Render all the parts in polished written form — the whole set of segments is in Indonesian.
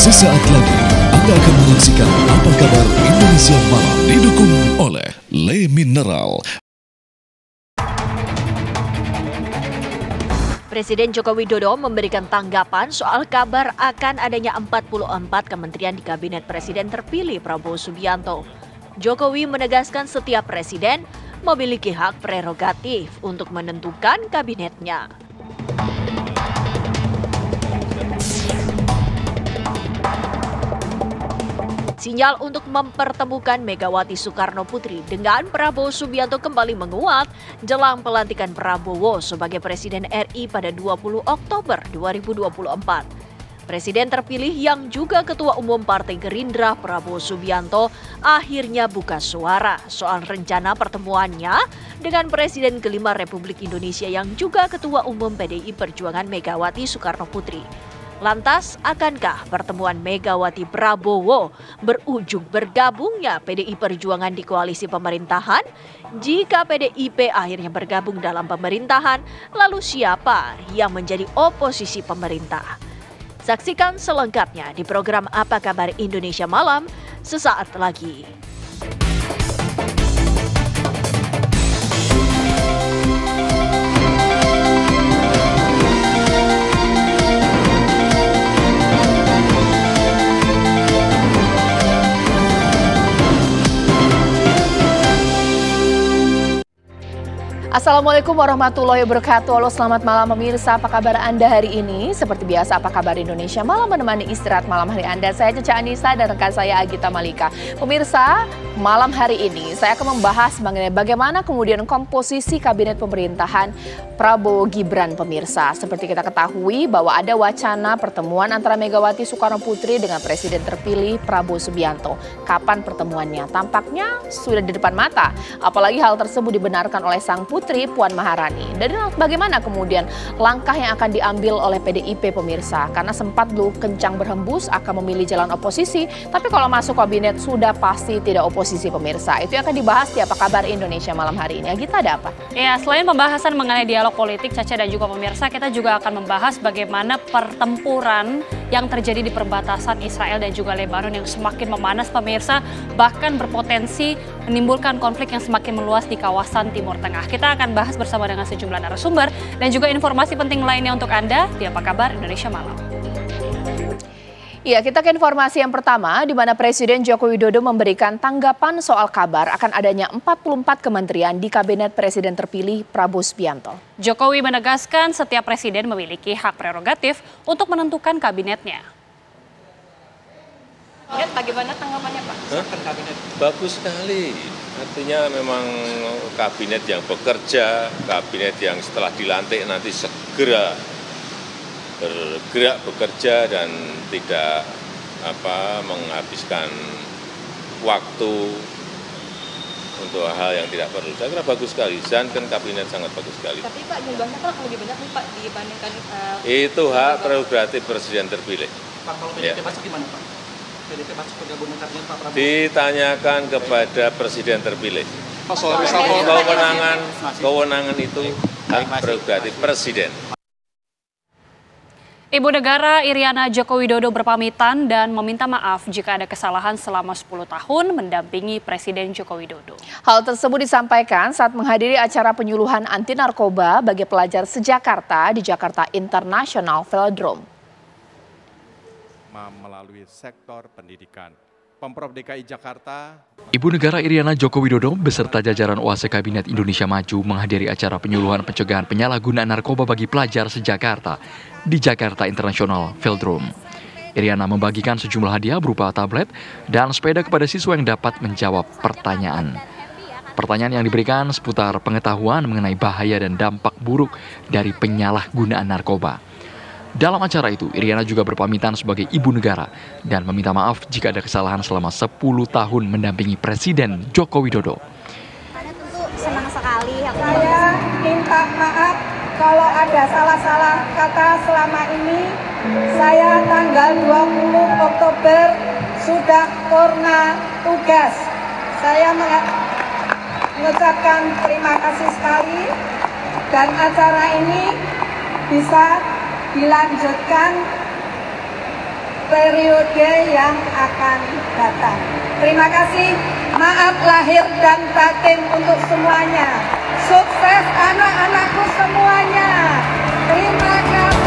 Sesaat lagi Anda akan menyaksikan Apa Kabar Indonesia Malam, didukung oleh Le Mineral. Presiden Joko Widodo memberikan tanggapan soal kabar akan adanya 44 kementerian di Kabinet Presiden terpilih Prabowo Subianto. Jokowi menegaskan setiap presiden memiliki hak prerogatif untuk menentukan kabinetnya. Sinyal untuk mempertemukan Megawati Soekarno Putri dengan Prabowo Subianto kembali menguat jelang pelantikan Prabowo sebagai Presiden RI pada 20 Oktober 2024. Presiden terpilih yang juga Ketua Umum Partai Gerindra Prabowo Subianto akhirnya buka suara soal rencana pertemuannya dengan Presiden kelima Republik Indonesia yang juga Ketua Umum PDI Perjuangan Megawati Soekarno Putri. Lantas, akankah pertemuan Megawati Prabowo berujung bergabungnya PDI Perjuangan di koalisi pemerintahan? Jika PDIP akhirnya bergabung dalam pemerintahan, lalu siapa yang menjadi oposisi pemerintah? Saksikan selengkapnya di program Apa Kabar Indonesia Malam sesaat lagi. Assalamualaikum warahmatullahi wabarakatuh. Halo, selamat malam pemirsa. Apa kabar Anda hari ini? Seperti biasa, Apa Kabar Indonesia Malam menemani istirahat malam hari Anda. Saya Caca Anissa dan rekan saya Agita Malika. Pemirsa, malam hari ini saya akan membahas mengenai bagaimana kemudian komposisi kabinet pemerintahan Prabowo Gibran, pemirsa. Seperti kita ketahui bahwa ada wacana pertemuan antara Megawati Soekarno Putri dengan Presiden terpilih Prabowo Subianto. Kapan pertemuannya? Tampaknya sudah di depan mata. Apalagi hal tersebut dibenarkan oleh sang putri Puan Maharani. Dan bagaimana kemudian langkah yang akan diambil oleh PDIP, pemirsa? Karena sempat dulu kencang berhembus akan memilih jalan oposisi, tapi kalau masuk kabinet sudah pasti tidak oposisi, pemirsa. Itu yang akan dibahas di Apa Kabar Indonesia malam hari ini. Agita, ada apa? Ya, selain pembahasan mengenai dialog politik, Caca dan juga pemirsa, kita juga akan membahas bagaimana pertempuran yang terjadi di perbatasan Israel dan juga Lebanon yang semakin memanas, pemirsa, bahkan berpotensi menimbulkan konflik yang semakin meluas di kawasan Timur Tengah. Kita akan bahas bersama dengan sejumlah narasumber dan juga informasi penting lainnya untuk Anda di Apa Kabar Indonesia Malam. Ya, kita ke informasi yang pertama, di mana Presiden Joko Widodo memberikan tanggapan soal kabar akan adanya 44 kementerian di Kabinet Presiden terpilih Prabowo Subianto. Jokowi menegaskan setiap presiden memiliki hak prerogatif untuk menentukan kabinetnya. Bagaimana tanggapannya, Pak? Kabinet. Bagus sekali. Artinya memang kabinet yang bekerja, kabinet yang setelah dilantik nanti segera bergerak bekerja dan tidak menghabiskan waktu untuk hal yang tidak perlu. Saya kira bagus sekali. Dan kan kabinet sangat bagus sekali. Tapi Pak, jumlahnya kan lebih banyak nih Pak dibandingkan itu hak prerogatif presiden terpilih. Pak, kalau PDIP masuk gimana Pak? PDIP masuk bergabung dengan kabinet Pak Prabowo? Ditanyakan kepada presiden terpilih. Pak, soal reshuffle Kewenangan itu hak prerogatif presiden. Ibu Negara Iriana Joko Widodo berpamitan dan meminta maaf jika ada kesalahan selama 10 tahun mendampingi Presiden Joko Widodo. Hal tersebut disampaikan saat menghadiri acara penyuluhan anti narkoba bagi pelajar se-Jakarta di Jakarta International Velodrome. Melalui sektor pendidikan. Pemprov DKI Jakarta. Ibu Negara Iriana Joko Widodo beserta jajaran OASE Kabinet Indonesia Maju menghadiri acara penyuluhan pencegahan penyalahgunaan narkoba bagi pelajar se-Jakarta di Jakarta International Velodrome. Iriana membagikan sejumlah hadiah berupa tablet dan sepeda kepada siswa yang dapat menjawab pertanyaan. Pertanyaan yang diberikan seputar pengetahuan mengenai bahaya dan dampak buruk dari penyalahgunaan narkoba. Dalam acara itu, Iriana juga berpamitan sebagai ibu negara dan meminta maaf jika ada kesalahan selama 10 tahun mendampingi Presiden Joko Widodo. Saya tentu senang sekali. Saya minta maaf kalau ada salah-salah kata selama ini. Saya tanggal 20 Oktober sudah purna tugas. Saya mengucapkan terima kasih sekali dan acara ini bisa dilanjutkan periode yang akan datang. Terima kasih, maaf lahir dan batin untuk semuanya. Sukses anak-anakku semuanya. Terima kasih.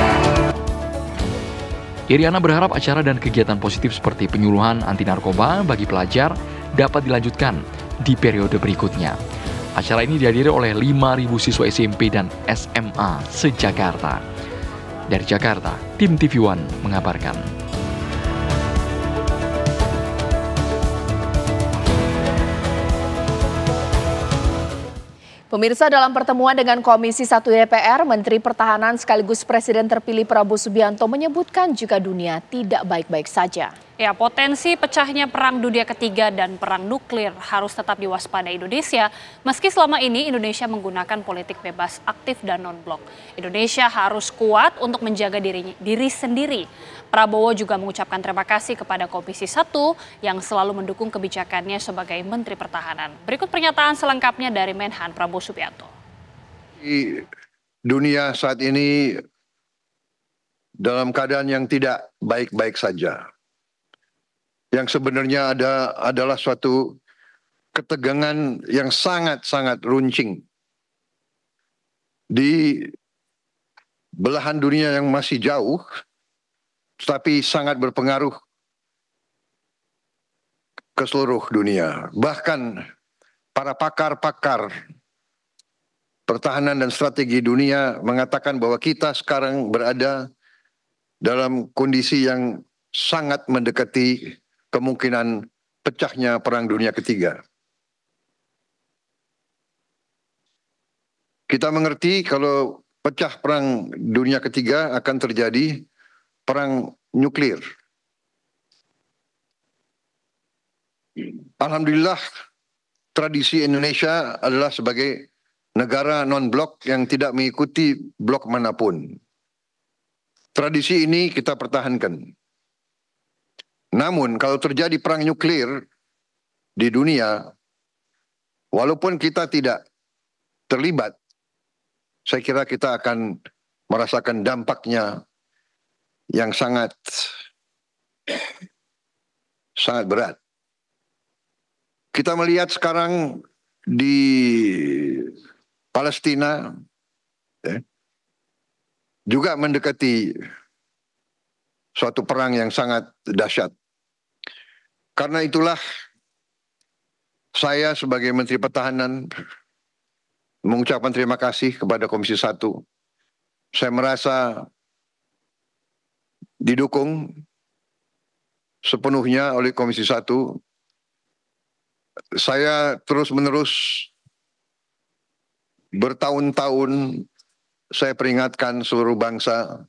Iriana berharap acara dan kegiatan positif seperti penyuluhan anti narkoba bagi pelajar dapat dilanjutkan di periode berikutnya. Acara ini dihadiri oleh 5.000 siswa SMP dan SMA se-Jakarta. Dari Jakarta, tim TV One mengabarkan. Pemirsa, dalam pertemuan dengan Komisi 1 DPR, Menteri Pertahanan sekaligus Presiden terpilih Prabowo Subianto menyebutkan jika dunia tidak baik-baik saja. Ya, potensi pecahnya Perang Dunia Ketiga dan perang nuklir harus tetap diwaspadai Indonesia, meski selama ini Indonesia menggunakan politik bebas aktif dan non-blok. Indonesia harus kuat untuk menjaga diri sendiri. Prabowo juga mengucapkan terima kasih kepada Komisi 1 yang selalu mendukung kebijakannya sebagai Menteri Pertahanan. Berikut pernyataan selengkapnya dari Menhan Prabowo Subianto. Dunia saat ini dalam keadaan yang tidak baik-baik saja. Yang sebenarnya adalah suatu ketegangan yang sangat-sangat runcing di belahan dunia yang masih jauh, tetapi sangat berpengaruh ke seluruh dunia. Bahkan para pakar-pakar pertahanan dan strategi dunia mengatakan bahwa kita sekarang berada dalam kondisi yang sangat mendekati kemungkinan pecahnya Perang Dunia Ketiga. Kita mengerti kalau pecah Perang Dunia Ketiga akan terjadi perang nuklir. Alhamdulillah, tradisi Indonesia adalah sebagai negara non-blok yang tidak mengikuti blok manapun. Tradisi ini kita pertahankan. Namun kalau terjadi perang nuklir di dunia, walaupun kita tidak terlibat, saya kira kita akan merasakan dampaknya yang sangat berat. Kita melihat sekarang di Palestina juga mendekati suatu perang yang sangat dahsyat. Karena itulah saya sebagai Menteri Pertahanan mengucapkan terima kasih kepada Komisi 1. Saya merasa didukung sepenuhnya oleh Komisi 1. Saya terus-menerus bertahun-tahun saya peringatkan seluruh bangsa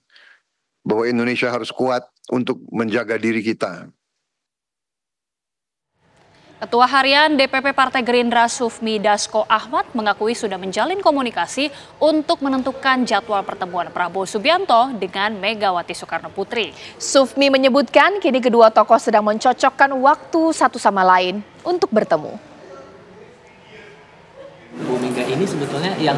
bahwa Indonesia harus kuat untuk menjaga diri kita. Ketua Harian DPP Partai Gerindra Sufmi Dasko Ahmad mengakui sudah menjalin komunikasi untuk menentukan jadwal pertemuan Prabowo Subianto dengan Megawati Soekarno Putri. Sufmi menyebutkan kini kedua tokoh sedang mencocokkan waktu satu sama lain untuk bertemu. Bu Mega ini sebetulnya yang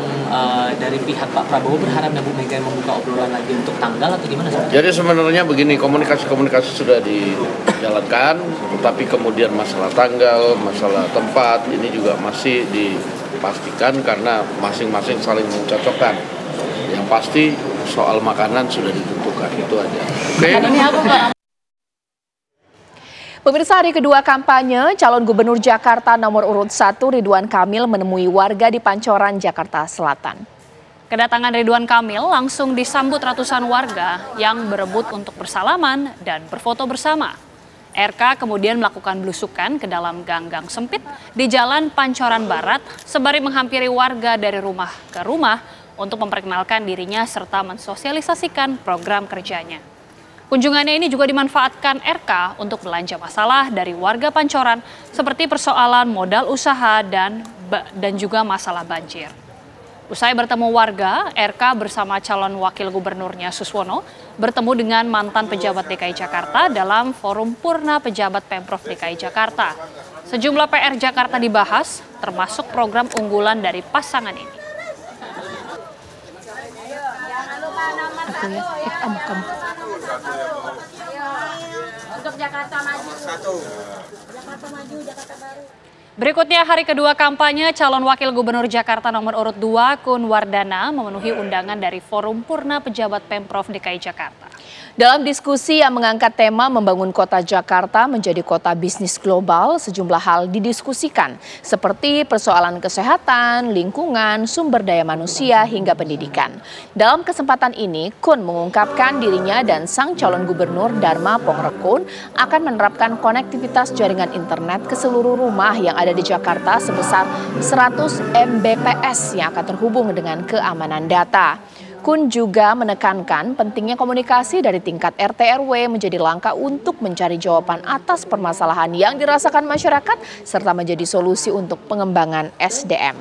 dari pihak Pak Prabowo berharap Bu Mega membuka obrolan lagi untuk tanggal atau gimana? Jadi sebenarnya begini, komunikasi sudah dijalankan, tetapi kemudian masalah tanggal, masalah tempat ini juga masih dipastikan karena masing-masing saling mencocokkan. Yang pasti soal makanan sudah ditentukan, itu aja. Oke. Pemirsa, hari kedua kampanye, calon gubernur Jakarta nomor urut 1 Ridwan Kamil menemui warga di Pancoran, Jakarta Selatan. Kedatangan Ridwan Kamil langsung disambut ratusan warga yang berebut untuk bersalaman dan berfoto bersama. RK kemudian melakukan belusukan ke dalam gang-gang sempit di Jalan Pancoran Barat sembari menghampiri warga dari rumah ke rumah untuk memperkenalkan dirinya serta mensosialisasikan program kerjanya. Kunjungannya ini juga dimanfaatkan RK untuk belanja masalah dari warga Pancoran seperti persoalan modal usaha dan juga masalah banjir. Usai bertemu warga, RK bersama calon wakil gubernurnya Suswono bertemu dengan mantan pejabat DKI Jakarta dalam forum Purna Pejabat Pemprov DKI Jakarta. Sejumlah PR Jakarta dibahas, termasuk program unggulan dari pasangan ini. Aku ya, kamu. Jakarta Maju. Jakarta Maju, Jakarta Baru. Berikutnya, hari kedua kampanye calon wakil gubernur Jakarta nomor urut 2 Kun Wardana memenuhi undangan dari Forum Purna Pejabat Pemprov DKI Jakarta. Dalam diskusi yang mengangkat tema membangun kota Jakarta menjadi kota bisnis global, sejumlah hal didiskusikan seperti persoalan kesehatan, lingkungan, sumber daya manusia hingga pendidikan. Dalam kesempatan ini, Kun mengungkapkan dirinya dan sang calon gubernur Dharma Pongrekun akan menerapkan konektivitas jaringan internet ke seluruh rumah yang ada di Jakarta sebesar 100 Mbps yang akan terhubung dengan keamanan data. Kun juga menekankan pentingnya komunikasi dari tingkat RT/RW menjadi langkah untuk mencari jawaban atas permasalahan yang dirasakan masyarakat serta menjadi solusi untuk pengembangan SDM.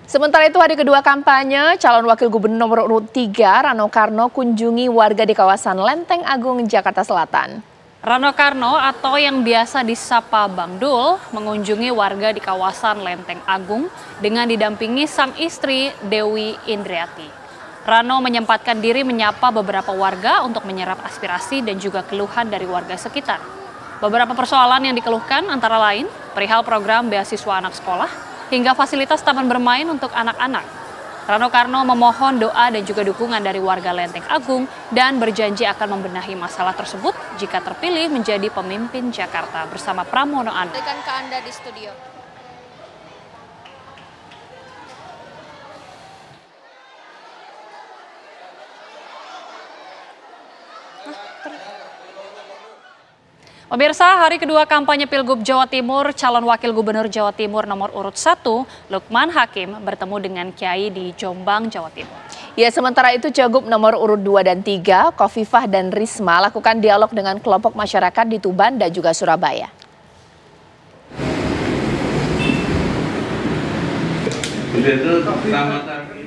Sementara itu, hari kedua kampanye, calon wakil gubernur nomor urut 3 Rano Karno kunjungi warga di kawasan Lenteng Agung, Jakarta Selatan. Rano Karno atau yang biasa disapa Bang Dul mengunjungi warga di kawasan Lenteng Agung dengan didampingi sang istri Dewi Indriati. Rano menyempatkan diri menyapa beberapa warga untuk menyerap aspirasi dan juga keluhan dari warga sekitar. Beberapa persoalan yang dikeluhkan antara lain perihal program beasiswa anak sekolah hingga fasilitas taman bermain untuk anak-anak. Rano Karno memohon doa dan juga dukungan dari warga Lenteng Agung dan berjanji akan membenahi masalah tersebut jika terpilih menjadi pemimpin Jakarta bersama Pramono Anung. Berikan ke Anda di studio. Pemirsa, hari kedua kampanye Pilgub Jawa Timur, calon wakil gubernur Jawa Timur nomor urut 1, Lukman Hakim bertemu dengan Kiai di Jombang, Jawa Timur. Ya, sementara itu Cagup nomor urut 2 dan 3, Khofifah dan Risma lakukan dialog dengan kelompok masyarakat di Tuban dan juga Surabaya.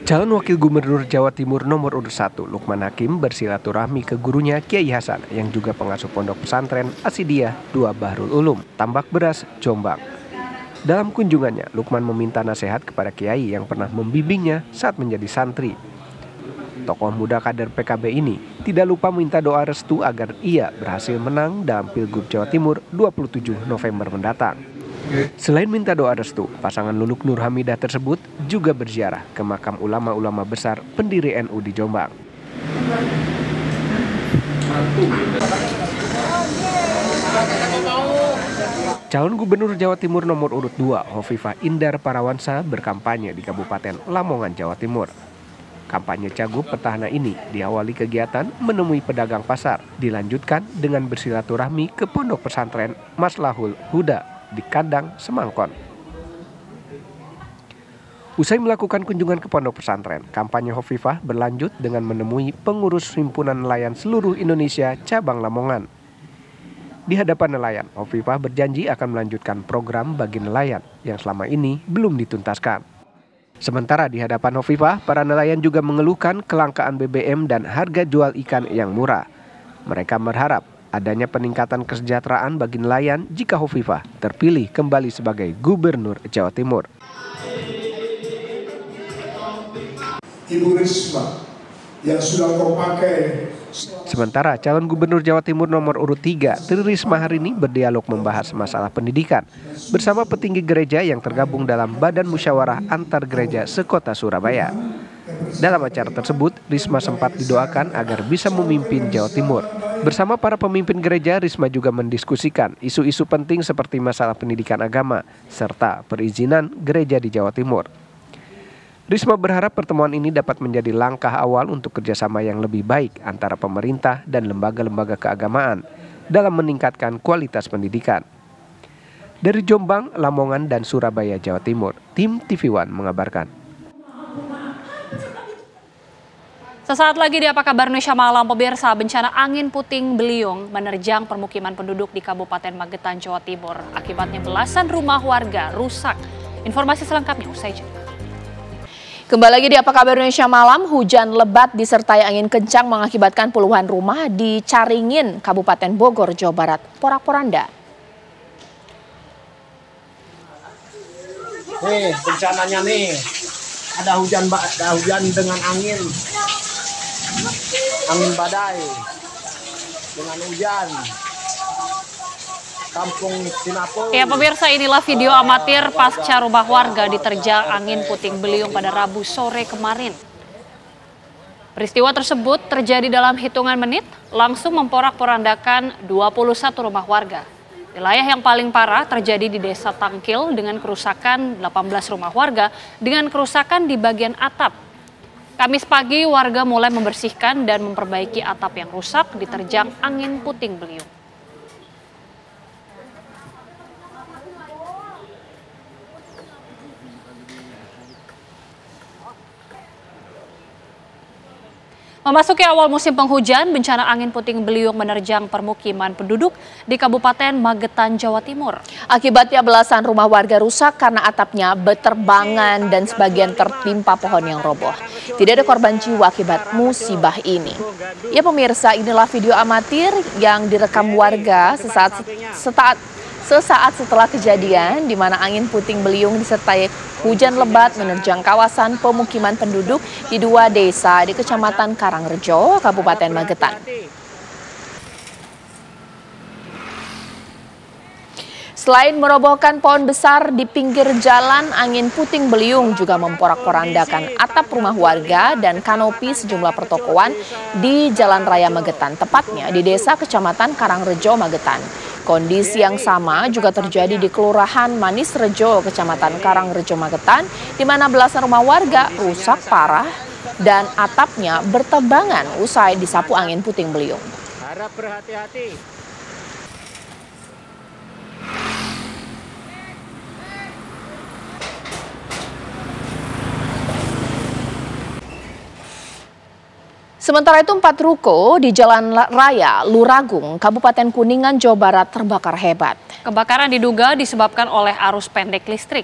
Calon wakil gubernur Jawa Timur nomor urut 1, Lukman Hakim bersilaturahmi ke gurunya Kiai Hasan yang juga pengasuh pondok pesantren Asidiyah 2 Bahrul Ulum, Tambak Beras, Jombang. Dalam kunjungannya, Lukman meminta nasihat kepada Kiai yang pernah membimbingnya saat menjadi santri. Tokoh muda kader PKB ini tidak lupa minta doa restu agar ia berhasil menang dalam Pilgub Jawa Timur 27 November mendatang. Selain minta doa restu, pasangan Luluk Nur Hamidah tersebut juga berziarah ke makam ulama-ulama besar pendiri NU di Jombang. Calon Gubernur Jawa Timur nomor urut 2, Khofifah Indar Parawansa berkampanye di Kabupaten Lamongan, Jawa Timur. Kampanye Cagup petahana ini diawali kegiatan menemui pedagang pasar, dilanjutkan dengan bersilaturahmi ke pondok pesantren Maslahul Huda di Kadang, Semangkon. Usai melakukan kunjungan ke pondok pesantren, kampanye Khofifah berlanjut dengan menemui pengurus Himpunan Nelayan Seluruh Indonesia cabang Lamongan. Di hadapan nelayan, Khofifah berjanji akan melanjutkan program bagi nelayan yang selama ini belum dituntaskan. Sementara di hadapan Khofifah, para nelayan juga mengeluhkan kelangkaan BBM dan harga jual ikan yang murah. Mereka berharap adanya peningkatan kesejahteraan bagi nelayan jika Khofifah terpilih kembali sebagai Gubernur Jawa Timur. Ibu Risma yang sudah kau pakai. Sementara calon Gubernur Jawa Timur nomor urut 3, Tri Risma hari ini berdialog membahas masalah pendidikan bersama petinggi gereja yang tergabung dalam Badan Musyawarah Antar Gereja Sekota Surabaya. Dalam acara tersebut, Risma sempat didoakan agar bisa memimpin Jawa Timur. Bersama para pemimpin gereja, Risma juga mendiskusikan isu-isu penting seperti masalah pendidikan agama serta perizinan gereja di Jawa Timur. Risma berharap pertemuan ini dapat menjadi langkah awal untuk kerjasama yang lebih baik antara pemerintah dan lembaga-lembaga keagamaan dalam meningkatkan kualitas pendidikan. Dari Jombang, Lamongan, dan Surabaya, Jawa Timur, tim TV One mengabarkan. Sesaat lagi di Apa Kabar Indonesia Malam, pemirsa, bencana angin puting beliung menerjang permukiman penduduk di Kabupaten Magetan, Jawa Timur. Akibatnya belasan rumah warga rusak. Informasi selengkapnya usai jeda. Kembali lagi di Apa Kabar Indonesia Malam, hujan lebat disertai angin kencang mengakibatkan puluhan rumah di Caringin, Kabupaten Bogor, Jawa Barat, porak-poranda. Nih, bencananya nih. ada hujan dengan angin badai, dengan hujan. Kampung Sinapung. Ya pemirsa, inilah video amatir pasca rumah warga diterjang angin puting beliung pada Rabu sore kemarin. Peristiwa tersebut terjadi dalam hitungan menit, langsung memporak-porandakan 21 rumah warga. Wilayah yang paling parah terjadi di Desa Tangkil dengan kerusakan 18 rumah warga dengan kerusakan di bagian atap. Kamis pagi warga mulai membersihkan dan memperbaiki atap yang rusak diterjang angin puting beliung. Memasuki awal musim penghujan, bencana angin puting beliung menerjang permukiman penduduk di Kabupaten Magetan, Jawa Timur. Akibatnya belasan rumah warga rusak karena atapnya beterbangan dan sebagian tertimpa pohon yang roboh. Tidak ada korban jiwa akibat musibah ini. Ya pemirsa, inilah video amatir yang direkam warga sesaat setelah kejadian di mana angin puting beliung disertai hujan lebat menerjang kawasan pemukiman penduduk di 2 desa di Kecamatan Karangrejo, Kabupaten Magetan. Selain merobohkan pohon besar di pinggir jalan, angin puting beliung juga memporak-porandakan atap rumah warga dan kanopi sejumlah pertokoan di Jalan Raya Magetan, tepatnya di Desa Kecamatan Karangrejo, Magetan. Kondisi yang sama juga terjadi di Kelurahan Manisrejo, Kecamatan Karangrejo, Magetan, di mana belasan rumah warga rusak parah dan atapnya bertebangan usai disapu angin puting beliung. Harap berhati-hati. Sementara itu 4 ruko di Jalan Raya Luragung, Kabupaten Kuningan, Jawa Barat terbakar hebat. Kebakaran diduga disebabkan oleh arus pendek listrik.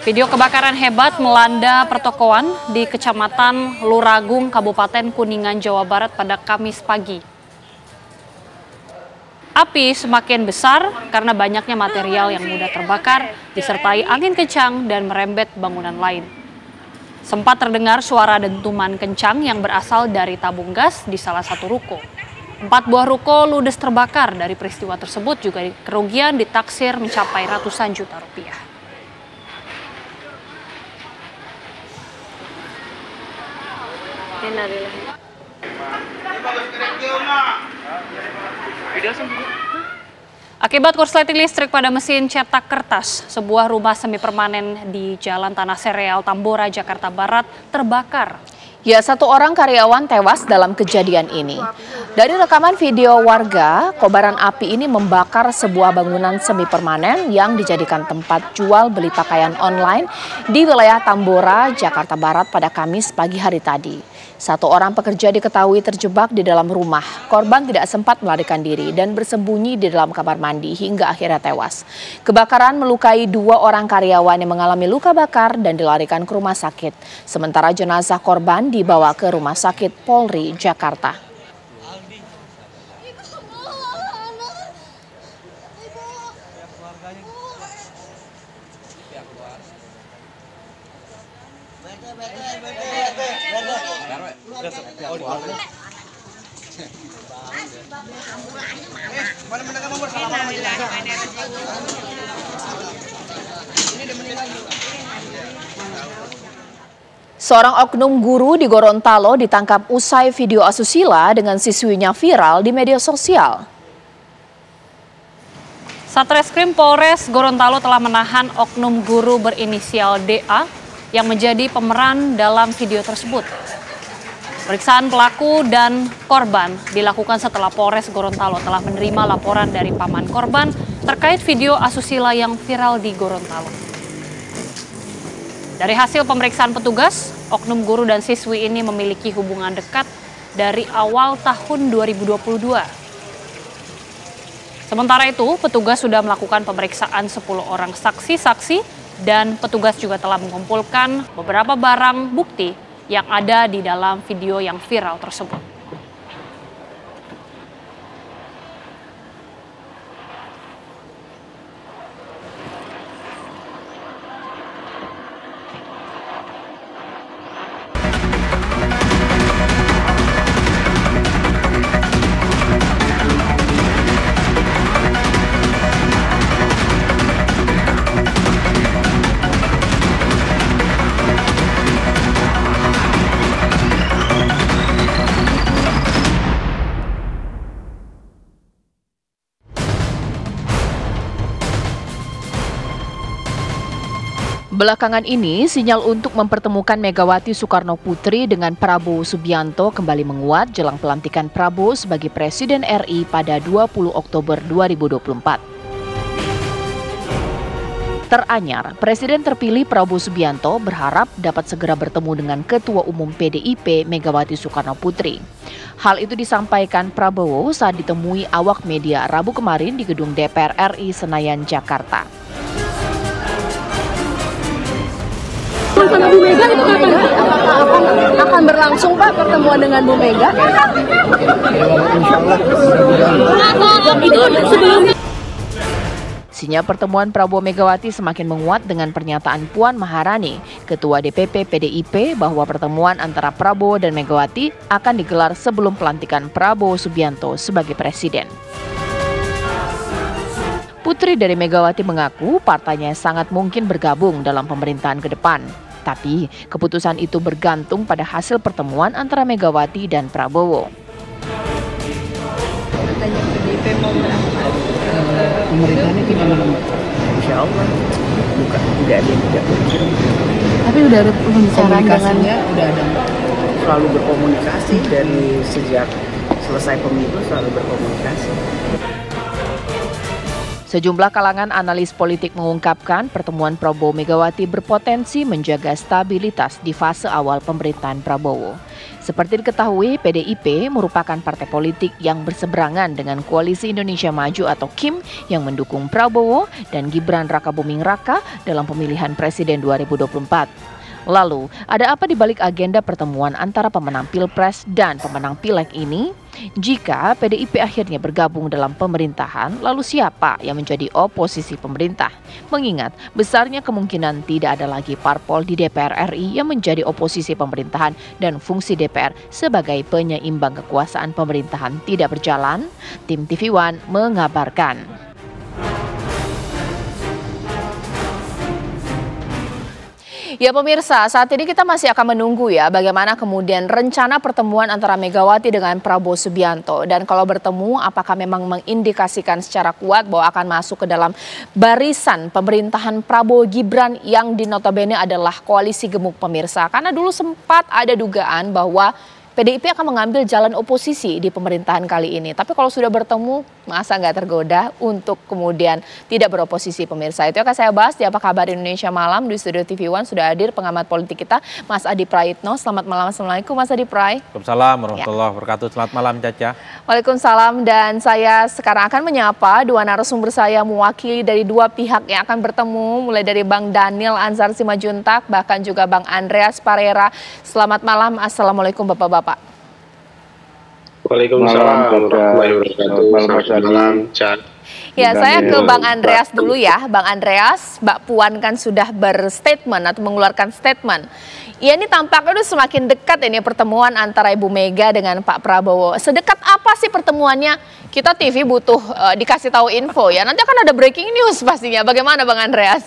Video kebakaran hebat melanda pertokoan di Kecamatan Luragung, Kabupaten Kuningan, Jawa Barat pada Kamis pagi. Api semakin besar karena banyaknya material yang mudah terbakar, disertai angin kencang dan merembet bangunan lain. Sempat terdengar suara dentuman kencang yang berasal dari tabung gas di salah satu ruko. 4 buah ruko ludes terbakar. Dari peristiwa tersebut juga kerugian ditaksir mencapai ratusan juta rupiah. Akibat korsleting listrik pada mesin cetak kertas, sebuah rumah semi permanen di Jalan Tanah Sereal, Tambora, Jakarta Barat terbakar. Ya, 1 orang karyawan tewas dalam kejadian ini. Dari rekaman video warga, kobaran api ini membakar sebuah bangunan semi permanen yang dijadikan tempat jual beli pakaian online di wilayah Tambora, Jakarta Barat pada Kamis pagi hari tadi. 1 orang pekerja diketahui terjebak di dalam rumah. Korban tidak sempat melarikan diri dan bersembunyi di dalam kamar mandi hingga akhirnya tewas. Kebakaran melukai 2 orang karyawan yang mengalami luka bakar dan dilarikan ke rumah sakit. Sementara jenazah korban dibawa ke Rumah Sakit Polri Jakarta. Seorang oknum guru di Gorontalo ditangkap usai video asusila dengan siswinya viral di media sosial. Satreskrim Polres Gorontalo telah menahan oknum guru berinisial DA yang menjadi pemeran dalam video tersebut. Pemeriksaan pelaku dan korban dilakukan setelah Polres Gorontalo telah menerima laporan dari paman korban terkait video asusila yang viral di Gorontalo. Dari hasil pemeriksaan petugas, oknum guru dan siswi ini memiliki hubungan dekat dari awal tahun 2022. Sementara itu, petugas sudah melakukan pemeriksaan 10 orang saksi-saksi dan petugas juga telah mengumpulkan beberapa barang bukti yang ada di dalam video yang viral tersebut. Belakangan ini, sinyal untuk mempertemukan Megawati Soekarno Putri dengan Prabowo Subianto kembali menguat jelang pelantikan Prabowo sebagai Presiden RI pada 20 Oktober 2024. Teranyar, Presiden terpilih Prabowo Subianto berharap dapat segera bertemu dengan Ketua Umum PDIP Megawati Soekarno Putri. Hal itu disampaikan Prabowo saat ditemui awak media Rabu kemarin di gedung DPR RI Senayan, Jakarta. Sama Bu Mega itu kapan? Apakah akan berlangsung Pak pertemuan dengan Bu Mega? Sinyal pertemuan Prabowo Megawati semakin menguat dengan pernyataan Puan Maharani, Ketua DPP PDIP, bahwa pertemuan antara Prabowo dan Megawati akan digelar sebelum pelantikan Prabowo Subianto sebagai presiden. Putri dari Megawati mengaku partainya sangat mungkin bergabung dalam pemerintahan ke depan. Tapi keputusan itu bergantung pada hasil pertemuan antara Megawati dan Prabowo. Pemerintahannya gimana? Insya Allah tidak ada yang tidak mungkin. Tapi udah ada pembicaraan Komunikasinya udah ada, selalu berkomunikasi dari sejak selesai pemilu, selalu berkomunikasi. Sejumlah kalangan analis politik mengungkapkan pertemuan Prabowo Megawati berpotensi menjaga stabilitas di fase awal pemerintahan Prabowo. Seperti diketahui, PDIP merupakan partai politik yang berseberangan dengan Koalisi Indonesia Maju atau KIM yang mendukung Prabowo dan Gibran Rakabuming Raka dalam pemilihan presiden 2024. Lalu, ada apa di balik agenda pertemuan antara pemenang Pilpres dan pemenang Pileg ini? Jika PDIP akhirnya bergabung dalam pemerintahan, lalu siapa yang menjadi oposisi pemerintah? Mengingat besarnya kemungkinan tidak ada lagi parpol di DPR RI yang menjadi oposisi pemerintahan dan fungsi DPR sebagai penyeimbang kekuasaan pemerintahan tidak berjalan, tim TV One mengabarkan. Ya pemirsa, saat ini kita masih akan menunggu ya bagaimana kemudian rencana pertemuan antara Megawati dengan Prabowo Subianto. Dan kalau bertemu apakah memang mengindikasikan secara kuat bahwa akan masuk ke dalam barisan pemerintahan Prabowo Gibran yang notabene adalah koalisi gemuk pemirsa. Karena dulu sempat ada dugaan bahwa PDIP akan mengambil jalan oposisi di pemerintahan kali ini. Tapi kalau sudah bertemu, masa nggak tergoda untuk kemudian tidak beroposisi pemirsa. Itu akan saya bahas di Apa Kabar Indonesia Malam. Di studio TV One sudah hadir pengamat politik kita, Mas Adi Praitno. Selamat malam, Assalamualaikum Mas Adi Prai. Waalaikumsalam warahmatullahi wabarakatuh. Selamat malam Caca. Waalaikumsalam, dan saya sekarang akan menyapa dua narasumber saya mewakili dari dua pihak yang akan bertemu. Mulai dari Bang Daniel Ansar Simajuntak, bahkan juga Bang Andreas Parera. Selamat malam, Assalamualaikum Bapak-Bapak. Waalaikumsalam warahmatullahi wabarakatuh. Ya, saya ke Bang Andreas dulu ya. Bang Andreas, Mbak Puan kan sudah berstatement atau mengeluarkan statement. Ya, ini tampaknya udah semakin dekat ini pertemuan antara Ibu Mega dengan Pak Prabowo. Sedekat apa sih pertemuannya? Kita TV butuh dikasih tahu info ya. Nanti akan ada breaking news pastinya. Bagaimana Bang Andreas?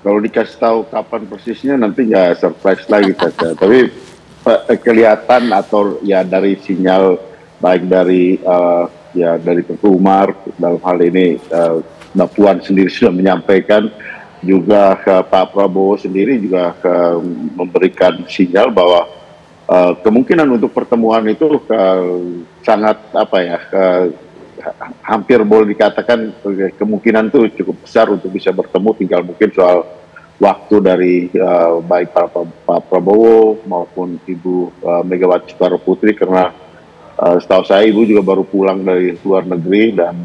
Kalau dikasih tahu kapan persisnya nanti nggak surprise lagi Caca. Tapi kelihatan atau ya dari sinyal baik dari ya dari Teguh Umar dalam hal ini Mbak Puan sendiri sudah menyampaikan, juga ke Pak Prabowo sendiri juga memberikan sinyal bahwa kemungkinan untuk pertemuan itu sangat hampir boleh dikatakan kemungkinan itu cukup besar untuk bisa bertemu, tinggal mungkin soal waktu dari baik Pak Prabowo maupun Ibu Megawati Soekarno Putri, karena setahu saya Ibu juga baru pulang dari luar negeri dan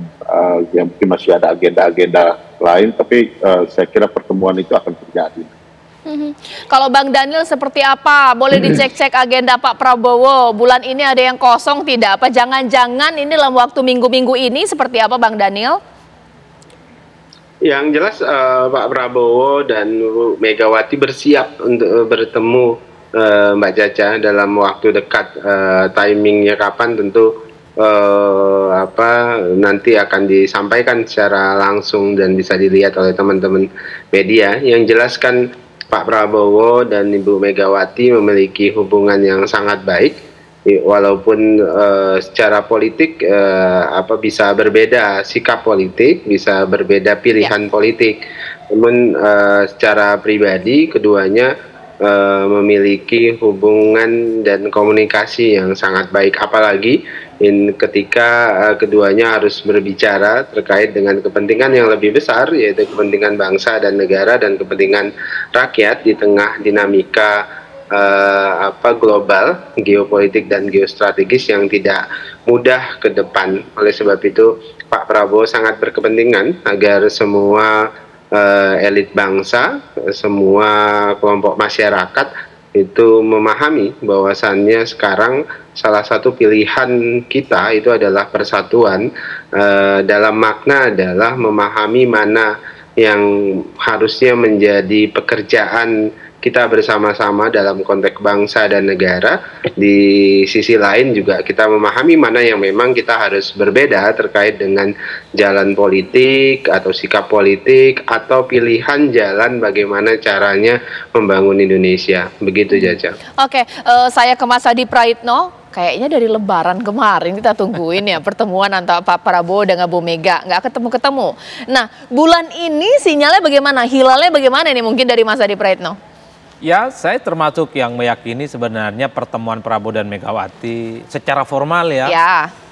ya mungkin masih ada agenda-agenda lain, tapi saya kira pertemuan itu akan terjadi. Kalau Bang Daniel seperti apa? Boleh dicek-cek agenda Pak Prabowo. Bulan ini ada yang kosong tidak? Apa jangan-jangan ini dalam waktu minggu-minggu ini seperti apa Bang Daniel? Yang jelas Pak Prabowo dan Megawati bersiap untuk bertemu Mbak Caca dalam waktu dekat. Timingnya kapan tentu nanti akan disampaikan secara langsung dan bisa dilihat oleh teman-teman media. Yang jelas kan Pak Prabowo dan Ibu Megawati memiliki hubungan yang sangat baik walaupun secara politik bisa berbeda sikap politik, bisa berbeda pilihan politik, namun secara pribadi keduanya memiliki hubungan dan komunikasi yang sangat baik, apalagi ketika keduanya harus berbicara terkait dengan kepentingan yang lebih besar, yaitu kepentingan bangsa dan negara dan kepentingan rakyat di tengah dinamika global, geopolitik dan geostrategis yang tidak mudah ke depan. Oleh sebab itu Pak Prabowo sangat berkepentingan agar semua elit bangsa, semua kelompok masyarakat itu memahami bahwasannya sekarang salah satu pilihan kita itu adalah persatuan, dalam makna adalah memahami mana yang harusnya menjadi pekerjaan kita bersama-sama dalam konteks bangsa dan negara. Di sisi lain juga kita memahami mana yang memang kita harus berbeda terkait dengan jalan politik atau sikap politik atau pilihan jalan bagaimana caranya membangun Indonesia. Begitu Caca. Oke, saya ke Mas Adi Praitno. Kayaknya dari Lebaran kemarin kita tungguin ya pertemuan antara Pak Prabowo dengan Bu Mega, nggak ketemu-ketemu. Nah, bulan ini sinyalnya bagaimana? Hilalnya bagaimana nih mungkin dari Mas Adi Praitno? Ya, saya termasuk yang meyakini sebenarnya pertemuan Prabowo dan Megawati secara formal ya.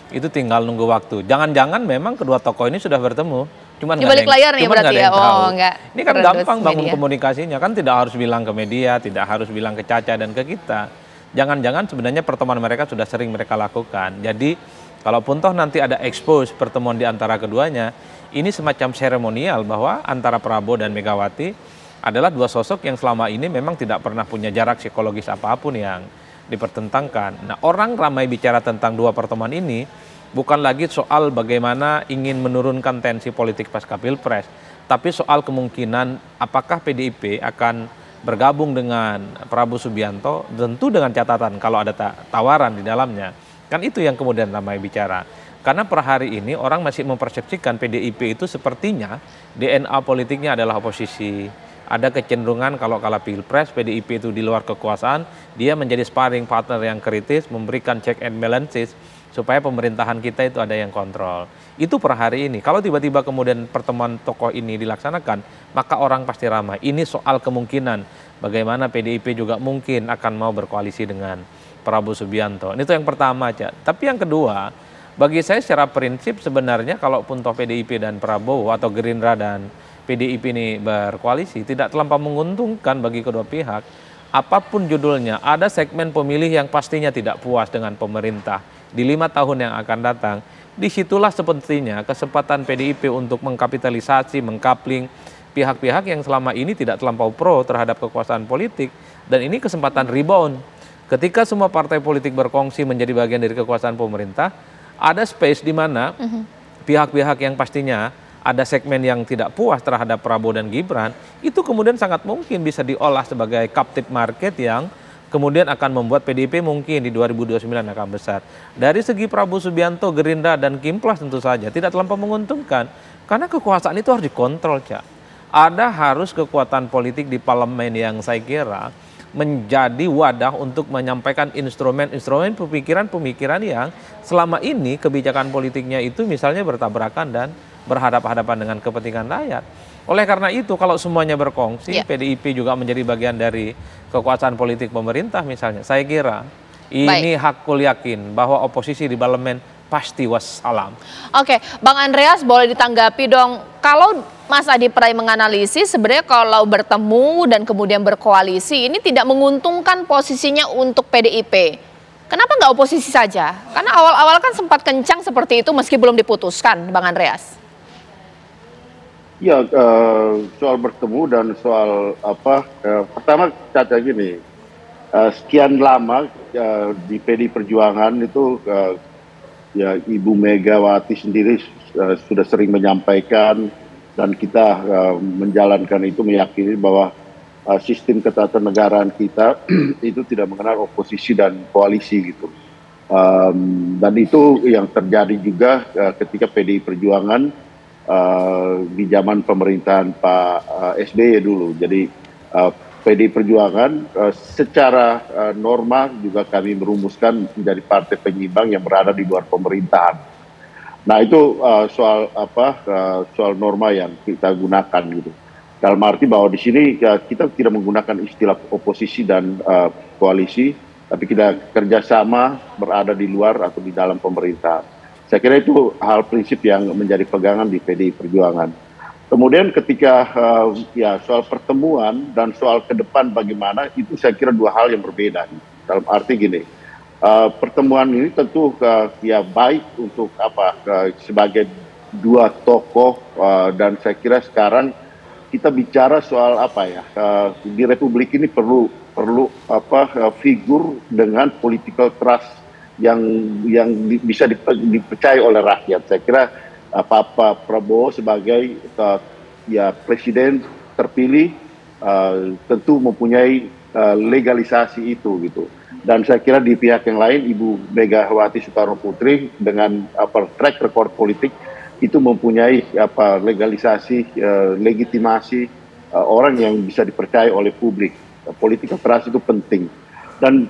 Itu tinggal nunggu waktu. Jangan-jangan memang kedua tokoh ini sudah bertemu. Cuman di balik layar nih berarti ya. Oh, enggak. Ini kan gampang bangun komunikasinya, kan tidak harus bilang ke media, tidak harus bilang ke Caca dan ke kita. Jangan-jangan sebenarnya pertemuan mereka sudah sering mereka lakukan. Jadi kalaupun toh nanti ada expose pertemuan di antara keduanya, ini semacam seremonial bahwa antara Prabowo dan Megawati adalah dua sosok yang selama ini memang tidak pernah punya jarak psikologis apapun yang dipertentangkan. Nah, orang ramai bicara tentang dua pertemuan ini bukan lagi soal bagaimana ingin menurunkan tensi politik pasca Pilpres, tapi soal kemungkinan apakah PDIP akan bergabung dengan Prabowo Subianto, tentu dengan catatan kalau ada tawaran di dalamnya. Kan itu yang kemudian ramai bicara. Karena per hari ini orang masih mempersepsikan PDIP itu sepertinya DNA politiknya adalah oposisi. Ada kecenderungan kalau kalah Pilpres, PDIP itu di luar kekuasaan, dia menjadi sparring partner yang kritis, memberikan check and balances, supaya pemerintahan kita itu ada yang kontrol. Itu per hari ini. Kalau tiba-tiba kemudian pertemuan tokoh ini dilaksanakan, maka orang pasti ramai. Ini soal kemungkinan bagaimana PDIP juga mungkin akan mau berkoalisi dengan Prabowo Subianto. Itu yang pertama aja. Tapi yang kedua, bagi saya secara prinsip sebenarnya kalaupun toh PDIP dan Prabowo atau Gerindra dan PDIP ini berkoalisi, tidak terlampau menguntungkan bagi kedua pihak. Apapun judulnya, ada segmen pemilih yang pastinya tidak puas dengan pemerintah di 5 tahun yang akan datang. Disitulah sepertinya kesempatan PDIP untuk mengkapitalisasi, mengkapling pihak-pihak yang selama ini tidak terlampau pro terhadap kekuasaan politik. Dan ini kesempatan rebound. Ketika semua partai politik berkongsi menjadi bagian dari kekuasaan pemerintah, ada space di mana pihak-pihak yang pastinya ada segmen yang tidak puas terhadap Prabowo dan Gibran, itu kemudian sangat mungkin bisa diolah sebagai captive market yang kemudian akan membuat PDIP mungkin di 2029 akan besar. Dari segi Prabowo Subianto, Gerindra, dan Kimplas tentu saja tidak terlampau menguntungkan. Karena kekuasaan itu harus dikontrol, Cak. Ada harus kekuatan politik di parlemen yang saya kira menjadi wadah untuk menyampaikan instrumen-instrumen pemikiran-pemikiran yang selama ini kebijakan politiknya itu misalnya bertabrakan dan berhadapan-hadapan dengan kepentingan rakyat. Oleh karena itu kalau semuanya berkongsi, PDIP juga menjadi bagian dari kekuasaan politik pemerintah misalnya, saya kira ini hakul yakin bahwa oposisi di parlemen pasti wassalam. Oke, Bang Andreas boleh ditanggapi dong. Kalau Mas Adi Pray menganalisis sebenarnya kalau bertemu dan kemudian berkoalisi ini tidak menguntungkan posisinya untuk PDIP. Kenapa nggak oposisi saja? Karena awal-awal kan sempat kencang seperti itu meski belum diputuskan, Bang Andreas. Ya, soal bertemu dan soal apa, pertama kata gini, sekian lama di PD Perjuangan itu ya Ibu Megawati sendiri sudah sering menyampaikan dan kita menjalankan itu, meyakini bahwa sistem ketatanegaraan kita itu tidak mengenal oposisi dan koalisi gitu. Dan itu yang terjadi juga ketika PDI Perjuangan di zaman pemerintahan Pak SBY dulu. Jadi PDI Perjuangan secara norma juga kami merumuskan menjadi partai penyeimbang yang berada di luar pemerintahan. Nah itu soal norma yang kita gunakan gitu. Dalam arti bahwa di sini kita tidak menggunakan istilah oposisi dan koalisi, tapi kita kerjasama berada di luar atau di dalam pemerintahan. Saya kira itu hal prinsip yang menjadi pegangan di PDI Perjuangan. Kemudian ketika soal pertemuan dan soal ke depan bagaimana, itu saya kira dua hal yang berbeda. Dalam arti gini, pertemuan ini tentu baik untuk sebagai dua tokoh dan saya kira sekarang kita bicara soal di Republik ini perlu figur dengan political trust yang bisa dipercaya oleh rakyat. Saya kira Pak Prabowo sebagai presiden terpilih tentu mempunyai legalisasi itu gitu. Dan saya kira di pihak yang lain Ibu Megawati Soekarno Putri dengan track record politik itu mempunyai legalisasi, legitimasi orang yang bisa dipercaya oleh publik. Political trust itu penting. Dan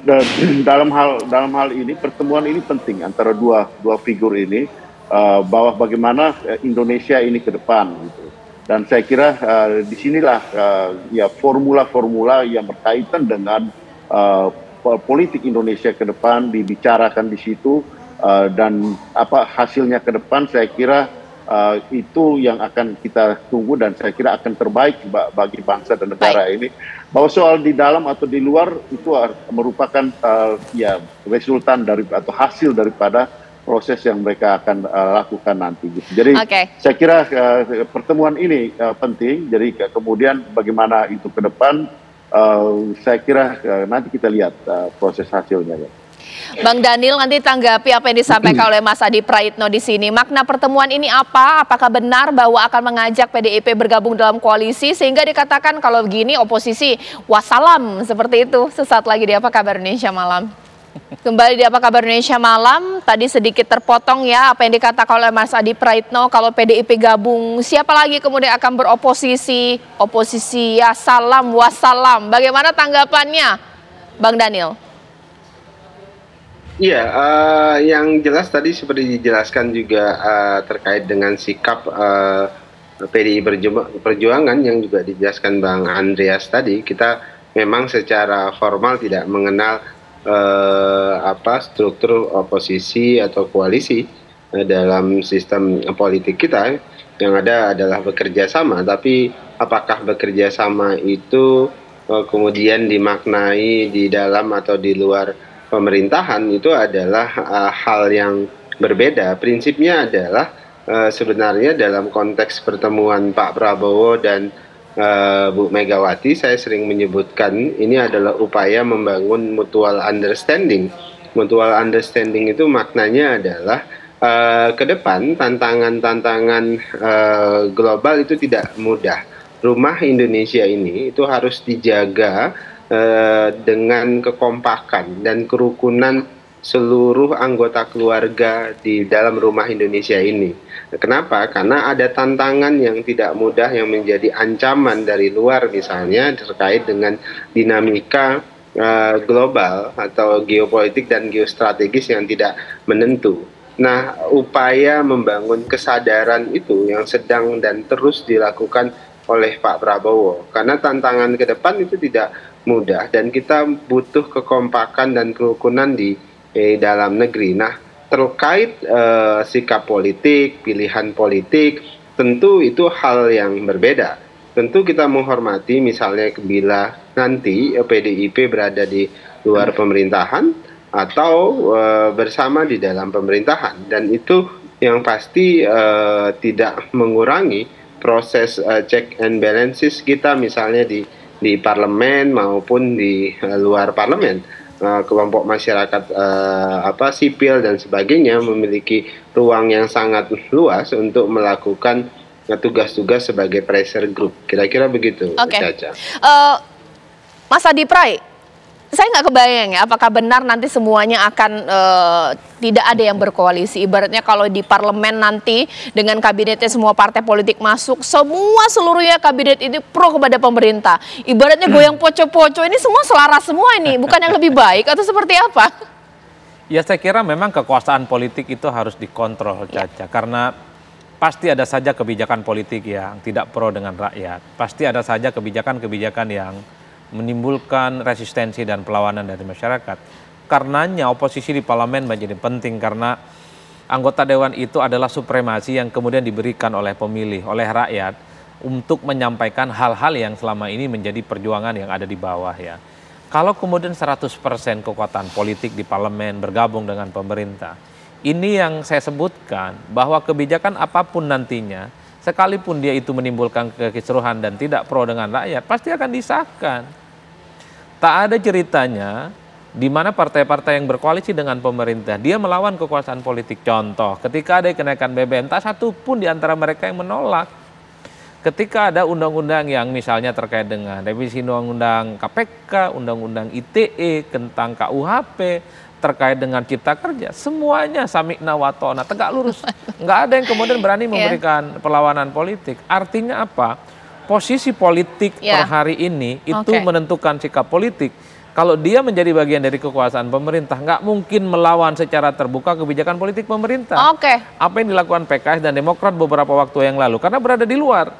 dalam hal ini pertemuan ini penting antara dua figur ini. Bahwa bagaimana Indonesia ini ke depan gitu. Dan saya kira disinilah formula-formula yang berkaitan dengan politik Indonesia ke depan dibicarakan di situ dan hasilnya ke depan saya kira itu yang akan kita tunggu dan saya kira akan terbaik bagi bangsa dan negara ini. Bahwa soal di dalam atau di luar itu merupakan resultan dari atau hasil daripada proses yang mereka akan lakukan nanti. Jadi saya kira pertemuan ini penting. Jadi kemudian bagaimana itu ke depan, saya kira nanti kita lihat proses hasilnya. Bang Daniel, nanti tanggapi apa yang disampaikan oleh Mas Adi Praitno di sini. Makna pertemuan ini apa? Apakah benar bahwa akan mengajak PDIP bergabung dalam koalisi sehingga dikatakan kalau begini oposisi wassalam seperti itu? Sesaat lagi di Apa Kabar Indonesia Malam. Kembali di Apa Kabar Indonesia Malam, tadi sedikit terpotong ya apa yang dikatakan oleh Mas Adi Praitno kalau PDIP gabung, siapa lagi kemudian akan beroposisi, oposisi ya salam wassalam. Bagaimana tanggapannya Bang Daniel? Iya, yang jelas tadi seperti dijelaskan juga terkait dengan sikap PDI Perjuangan yang juga dijelaskan Bang Andreas tadi, kita memang secara formal tidak mengenal struktur oposisi atau koalisi dalam sistem politik kita. Yang ada adalah bekerja sama, tapi apakah bekerja sama itu kemudian dimaknai di dalam atau di luar pemerintahan, itu adalah hal yang berbeda. Prinsipnya adalah sebenarnya dalam konteks pertemuan Pak Prabowo dan Bu Megawati, saya sering menyebutkan ini adalah upaya membangun mutual understanding. Mutual understanding itu maknanya adalah ke depan tantangan-tantangan global itu tidak mudah. Rumah Indonesia ini itu harus dijaga dengan kekompakan dan kerukunan seluruh anggota keluarga di dalam rumah Indonesia ini. Kenapa? Karena ada tantangan yang tidak mudah yang menjadi ancaman dari luar, misalnya terkait dengan dinamika global atau geopolitik dan geostrategis yang tidak menentu. Nah, upaya membangun kesadaran itu yang sedang dan terus dilakukan oleh Pak Prabowo. Karena tantangan ke depan itu tidak mudah dan kita butuh kekompakan dan kerukunan di dalam negeri. Nah, terkait sikap politik, pilihan politik, tentu itu hal yang berbeda. Tentu kita menghormati misalnya bila nanti PDIP berada di luar pemerintahan atau bersama di dalam pemerintahan. Dan itu yang pasti tidak mengurangi proses check and balances kita misalnya di parlemen maupun di luar parlemen. Kelompok masyarakat sipil dan sebagainya memiliki ruang yang sangat luas untuk melakukan tugas-tugas sebagai pressure group. Kira-kira begitu, Caca. Mas Adi Prai, saya nggak kebayang ya, apakah benar nanti semuanya akan tidak ada yang berkoalisi. Ibaratnya kalau di parlemen nanti dengan kabinetnya semua partai politik masuk, seluruhnya kabinet itu pro kepada pemerintah. Ibaratnya goyang poco-poco, ini semua selaras semua ini, bukan yang lebih baik atau seperti apa? Ya saya kira memang kekuasaan politik itu harus dikontrol, Caca, karena pasti ada saja kebijakan politik yang tidak pro dengan rakyat. Pasti ada saja kebijakan-kebijakan yang menimbulkan resistensi dan perlawanan dari masyarakat. Karenanya oposisi di parlemen menjadi penting karena anggota dewan itu adalah supremasi yang kemudian diberikan oleh pemilih, oleh rakyat untuk menyampaikan hal-hal yang selama ini menjadi perjuangan yang ada di bawah ya. Kalau kemudian 100% kekuatan politik di parlemen bergabung dengan pemerintah, ini yang saya sebutkan bahwa kebijakan apapun nantinya, sekalipun dia itu menimbulkan kekisruhan dan tidak pro dengan rakyat, pasti akan disahkan. Tak ada ceritanya di mana partai-partai yang berkoalisi dengan pemerintah, dia melawan kekuasaan politik. Contoh, ketika ada kenaikan BBM, tak satu pun di antara mereka yang menolak. Ketika ada undang-undang yang misalnya terkait dengan revisi undang-undang KPK, undang-undang ITE, tentang KUHP, terkait dengan cipta kerja, semuanya samikna watona, tegak lurus. Nggak ada yang kemudian berani memberikan perlawanan politik. Artinya apa? Posisi politik per hari ini itu menentukan sikap politik. Kalau dia menjadi bagian dari kekuasaan pemerintah, nggak mungkin melawan secara terbuka kebijakan politik pemerintah. Apa yang dilakukan PKS dan Demokrat beberapa waktu yang lalu, karena berada di luar.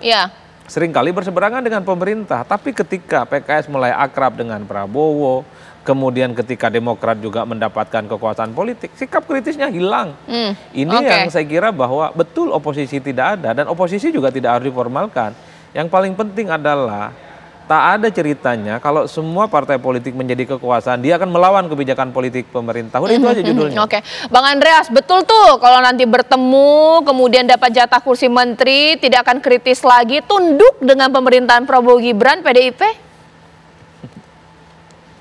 Seringkali berseberangan dengan pemerintah. Tapi ketika PKS mulai akrab dengan Prabowo, kemudian ketika Demokrat juga mendapatkan kekuasaan politik, sikap kritisnya hilang. Ini yang saya kira bahwa betul oposisi tidak ada, dan oposisi juga tidak harus diformalkan. Yang paling penting adalah tak ada ceritanya kalau semua partai politik menjadi kekuasaan, dia akan melawan kebijakan politik pemerintah. Udah itu aja judulnya. Bang Andreas, betul tuh kalau nanti bertemu kemudian dapat jatah kursi menteri, tidak akan kritis lagi, tunduk dengan pemerintahan Prabowo Gibran, PDIP?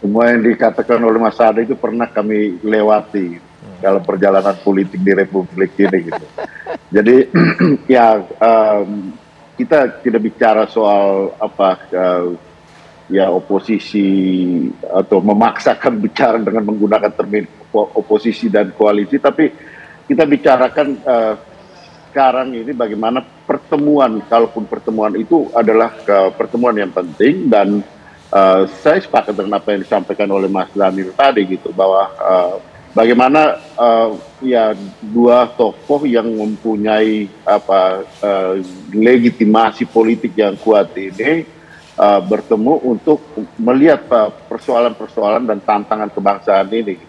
Semua yang dikatakan oleh Mas Ade itu pernah kami lewati dalam perjalanan politik di Republik ini gitu. Jadi ya kita tidak bicara soal apa ya oposisi atau memaksakan bicara dengan menggunakan termin oposisi dan koalisi, tapi kita bicarakan sekarang ini bagaimana pertemuan, kalaupun pertemuan itu adalah pertemuan yang penting, dan saya sepakat dengan apa yang disampaikan oleh Mas Daniel tadi gitu, bahwa bagaimana ya dua tokoh yang mempunyai legitimasi politik yang kuat ini bertemu untuk melihat persoalan-persoalan dan tantangan kebangsaan ini.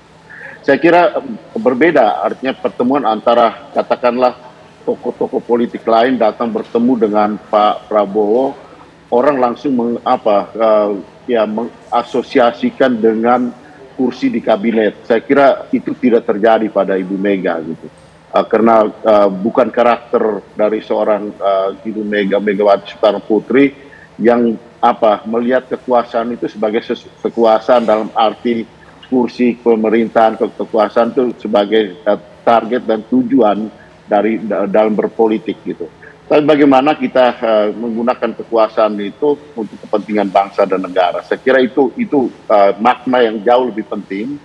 Saya kira berbeda, artinya pertemuan antara katakanlah tokoh-tokoh politik lain datang bertemu dengan Pak Prabowo, orang langsung mengasosiasikan dengan kursi di kabinet. Saya kira itu tidak terjadi pada Ibu Mega gitu. Karena bukan karakter dari seorang Ibu Megawati Soekarno Putri yang melihat kekuasaan itu sebagai kekuasaan dalam arti kursi pemerintahan, kekuasaan itu sebagai target dan tujuan dari dalam berpolitik gitu. Tapi bagaimana kita menggunakan kekuasaan itu untuk kepentingan bangsa dan negara. Saya kira itu makna yang jauh lebih penting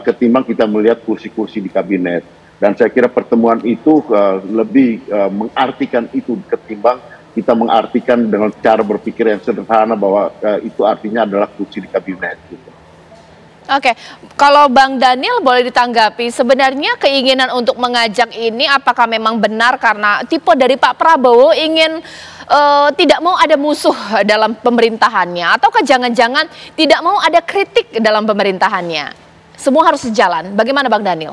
ketimbang kita melihat kursi-kursi di kabinet. Dan saya kira pertemuan itu lebih mengartikan itu ketimbang kita mengartikan dengan cara berpikir yang sederhana bahwa itu artinya adalah kursi di kabinet. Gitu. Kalau Bang Daniel boleh ditanggapi, sebenarnya keinginan untuk mengajak ini apakah memang benar karena tipe dari Pak Prabowo ingin tidak mau ada musuh dalam pemerintahannya, ataukah jangan-jangan tidak mau ada kritik dalam pemerintahannya? Semua harus sejalan. Bagaimana Bang Daniel?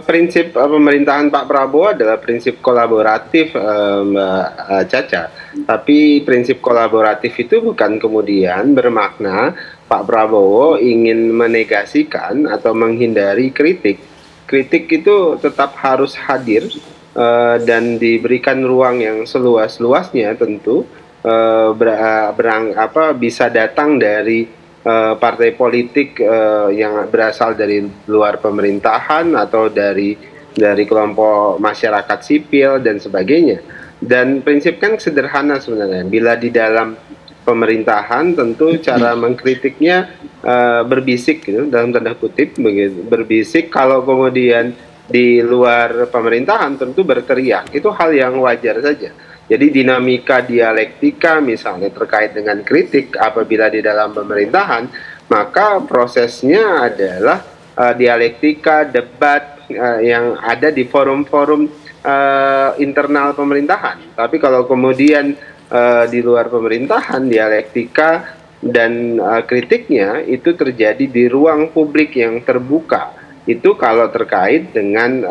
Prinsip pemerintahan Pak Prabowo adalah prinsip kolaboratif, Mbak Caca. Tapi prinsip kolaboratif itu bukan kemudian bermakna Pak Prabowo ingin menegasikan atau menghindari kritik. Kritik itu tetap harus hadir dan diberikan ruang yang seluas-luasnya tentu bisa datang dari partai politik yang berasal dari luar pemerintahan atau dari kelompok masyarakat sipil dan sebagainya. Dan prinsip kan sederhana sebenarnya. Bila di dalam pemerintahan tentu cara mengkritiknya berbisik gitu, dalam tanda kutip begitu, berbisik, kalau kemudian di luar pemerintahan tentu berteriak, itu hal yang wajar saja. Jadi dinamika dialektika misalnya terkait dengan kritik apabila di dalam pemerintahan, maka prosesnya adalah dialektika, debat yang ada di forum-forum internal pemerintahan. Tapi kalau kemudian di luar pemerintahan, dialektika dan kritiknya itu terjadi di ruang publik yang terbuka. Itu kalau terkait dengan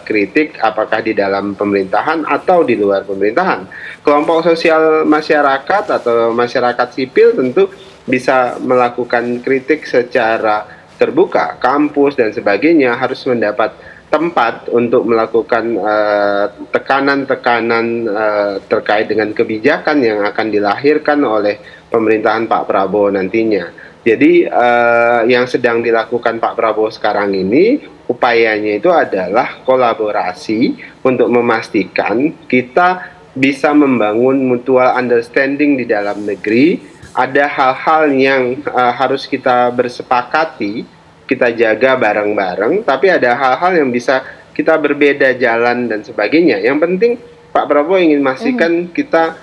kritik apakah di dalam pemerintahan atau di luar pemerintahan. Kelompok sosial masyarakat atau masyarakat sipil tentu bisa melakukan kritik secara terbuka. Kampus dan sebagainya harus mendapat tempat untuk melakukan tekanan-tekanan terkait dengan kebijakan yang akan dilahirkan oleh pemerintahan Pak Prabowo nantinya. Jadi yang sedang dilakukan Pak Prabowo sekarang ini, upayanya itu adalah kolaborasi untuk memastikan kita bisa membangun mutual understanding di dalam negeri. Ada hal-hal yang harus kita bersepakati, kita jaga bareng-bareng, tapi ada hal-hal yang bisa kita berbeda jalan dan sebagainya. Yang penting Pak Prabowo ingin memastikan kita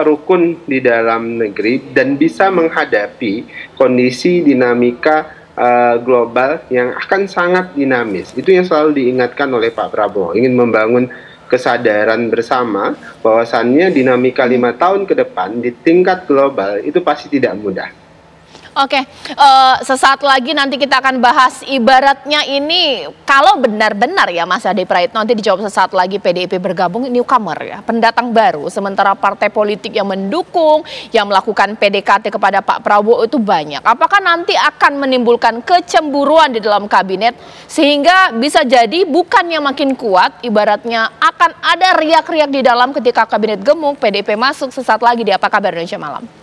rukun di dalam negeri dan bisa menghadapi kondisi dinamika global yang akan sangat dinamis. Itu yang selalu diingatkan oleh Pak Prabowo, ingin membangun kesadaran bersama bahwasannya dinamika 5 tahun ke depan di tingkat global itu pasti tidak mudah. Oke, sesaat lagi nanti kita akan bahas ibaratnya ini kalau benar-benar ya Mas Ade Praitno, nanti dijawab sesaat lagi, PDIP bergabung newcomer ya, pendatang baru, sementara partai politik yang mendukung, yang melakukan PDKT kepada Pak Prabowo itu banyak. Apakah nanti akan menimbulkan kecemburuan di dalam kabinet sehingga bisa jadi bukan yang makin kuat, ibaratnya akan ada riak-riak di dalam ketika kabinet gemuk, PDIP masuk? Sesaat lagi di Apa Kabar Indonesia Malam.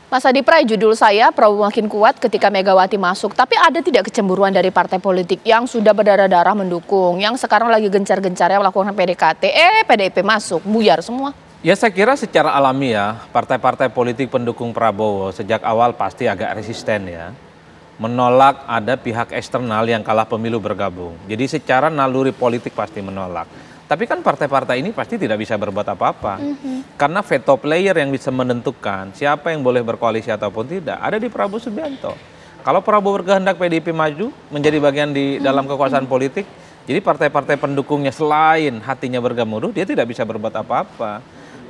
Mas Adi Pray, judul saya Prabowo makin kuat ketika Megawati masuk. Tapi ada tidak kecemburuan dari partai politik yang sudah berdarah-darah mendukung, yang sekarang lagi gencar-gencarnya melakukan PDKT, PDIP masuk, buyar semua? Ya saya kira secara alami ya, partai-partai politik pendukung Prabowo sejak awal pasti agak resisten ya. Menolak ada pihak eksternal yang kalah pemilu bergabung. Jadi secara naluri politik pasti menolak. Tapi kan partai-partai ini pasti tidak bisa berbuat apa-apa. Karena veto player yang bisa menentukan siapa yang boleh berkoalisi ataupun tidak ada di Prabowo Subianto. Kalau Prabowo berkehendak PDIP maju menjadi bagian di dalam kekuasaan politik, jadi partai-partai pendukungnya selain hatinya bergemuruh, dia tidak bisa berbuat apa-apa.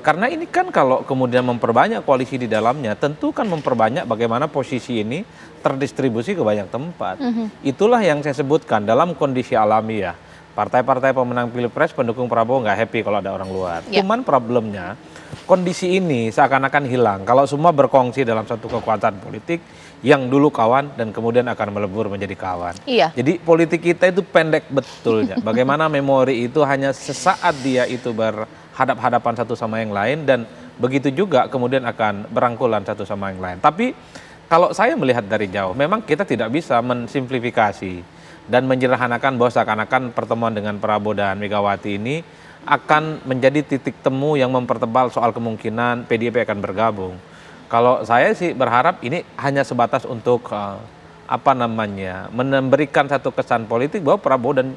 Karena ini kan kalau kemudian memperbanyak koalisi di dalamnya, tentu kan memperbanyak bagaimana posisi ini terdistribusi ke banyak tempat. Itulah yang saya sebutkan dalam kondisi alamiah. Partai-partai pemenang Pilpres pendukung Prabowo nggak happy kalau ada orang luar. Cuman problemnya kondisi ini seakan-akan hilang kalau semua berkongsi dalam satu kekuatan politik yang dulu kawan dan kemudian akan melebur menjadi kawan. Jadi politik kita itu pendek betulnya. Bagaimana memori itu hanya sesaat dia itu berhadap-hadapan satu sama yang lain dan begitu juga kemudian akan berangkulan satu sama yang lain. Tapi kalau saya melihat dari jauh, memang kita tidak bisa mensimplifikasi dan menyederhanakan bahwa seakan-akan pertemuan dengan Prabowo dan Megawati ini akan menjadi titik temu yang mempertebal soal kemungkinan PDIP akan bergabung. Kalau saya sih berharap ini hanya sebatas untuk memberikan satu kesan politik bahwa Prabowo dan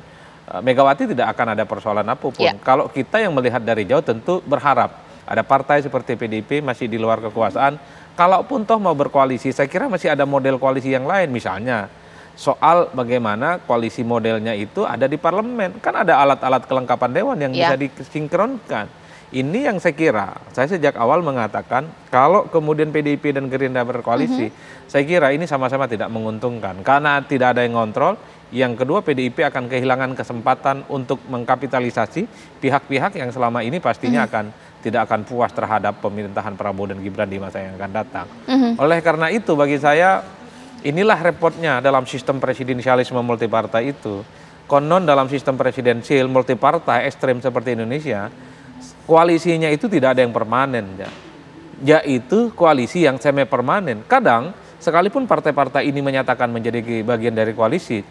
Megawati tidak akan ada persoalan apapun. Kalau kita yang melihat dari jauh tentu berharap ada partai seperti PDIP masih di luar kekuasaan. Kalaupun toh mau berkoalisi, saya kira masih ada model koalisi yang lain, misalnya soal bagaimana koalisi modelnya itu ada di parlemen. Kan ada alat-alat kelengkapan dewan yang bisa disinkronkan. Ini yang saya kira, saya sejak awal mengatakan kalau kemudian PDIP dan Gerindra berkoalisi, saya kira ini sama-sama tidak menguntungkan. Karena tidak ada yang ngontrol, yang kedua PDIP akan kehilangan kesempatan untuk mengkapitalisasi pihak-pihak yang selama ini pastinya tidak akan puas terhadap pemerintahan Prabowo dan Gibran di masa yang akan datang. Oleh karena itu bagi saya, inilah repotnya dalam sistem presidensialisme multipartai itu. Konon dalam sistem presidensial multipartai ekstrem seperti Indonesia, koalisinya itu tidak ada yang permanen. Yaitu koalisi yang semi permanen. Kadang sekalipun partai-partai ini menyatakan menjadi bagian dari koalisi,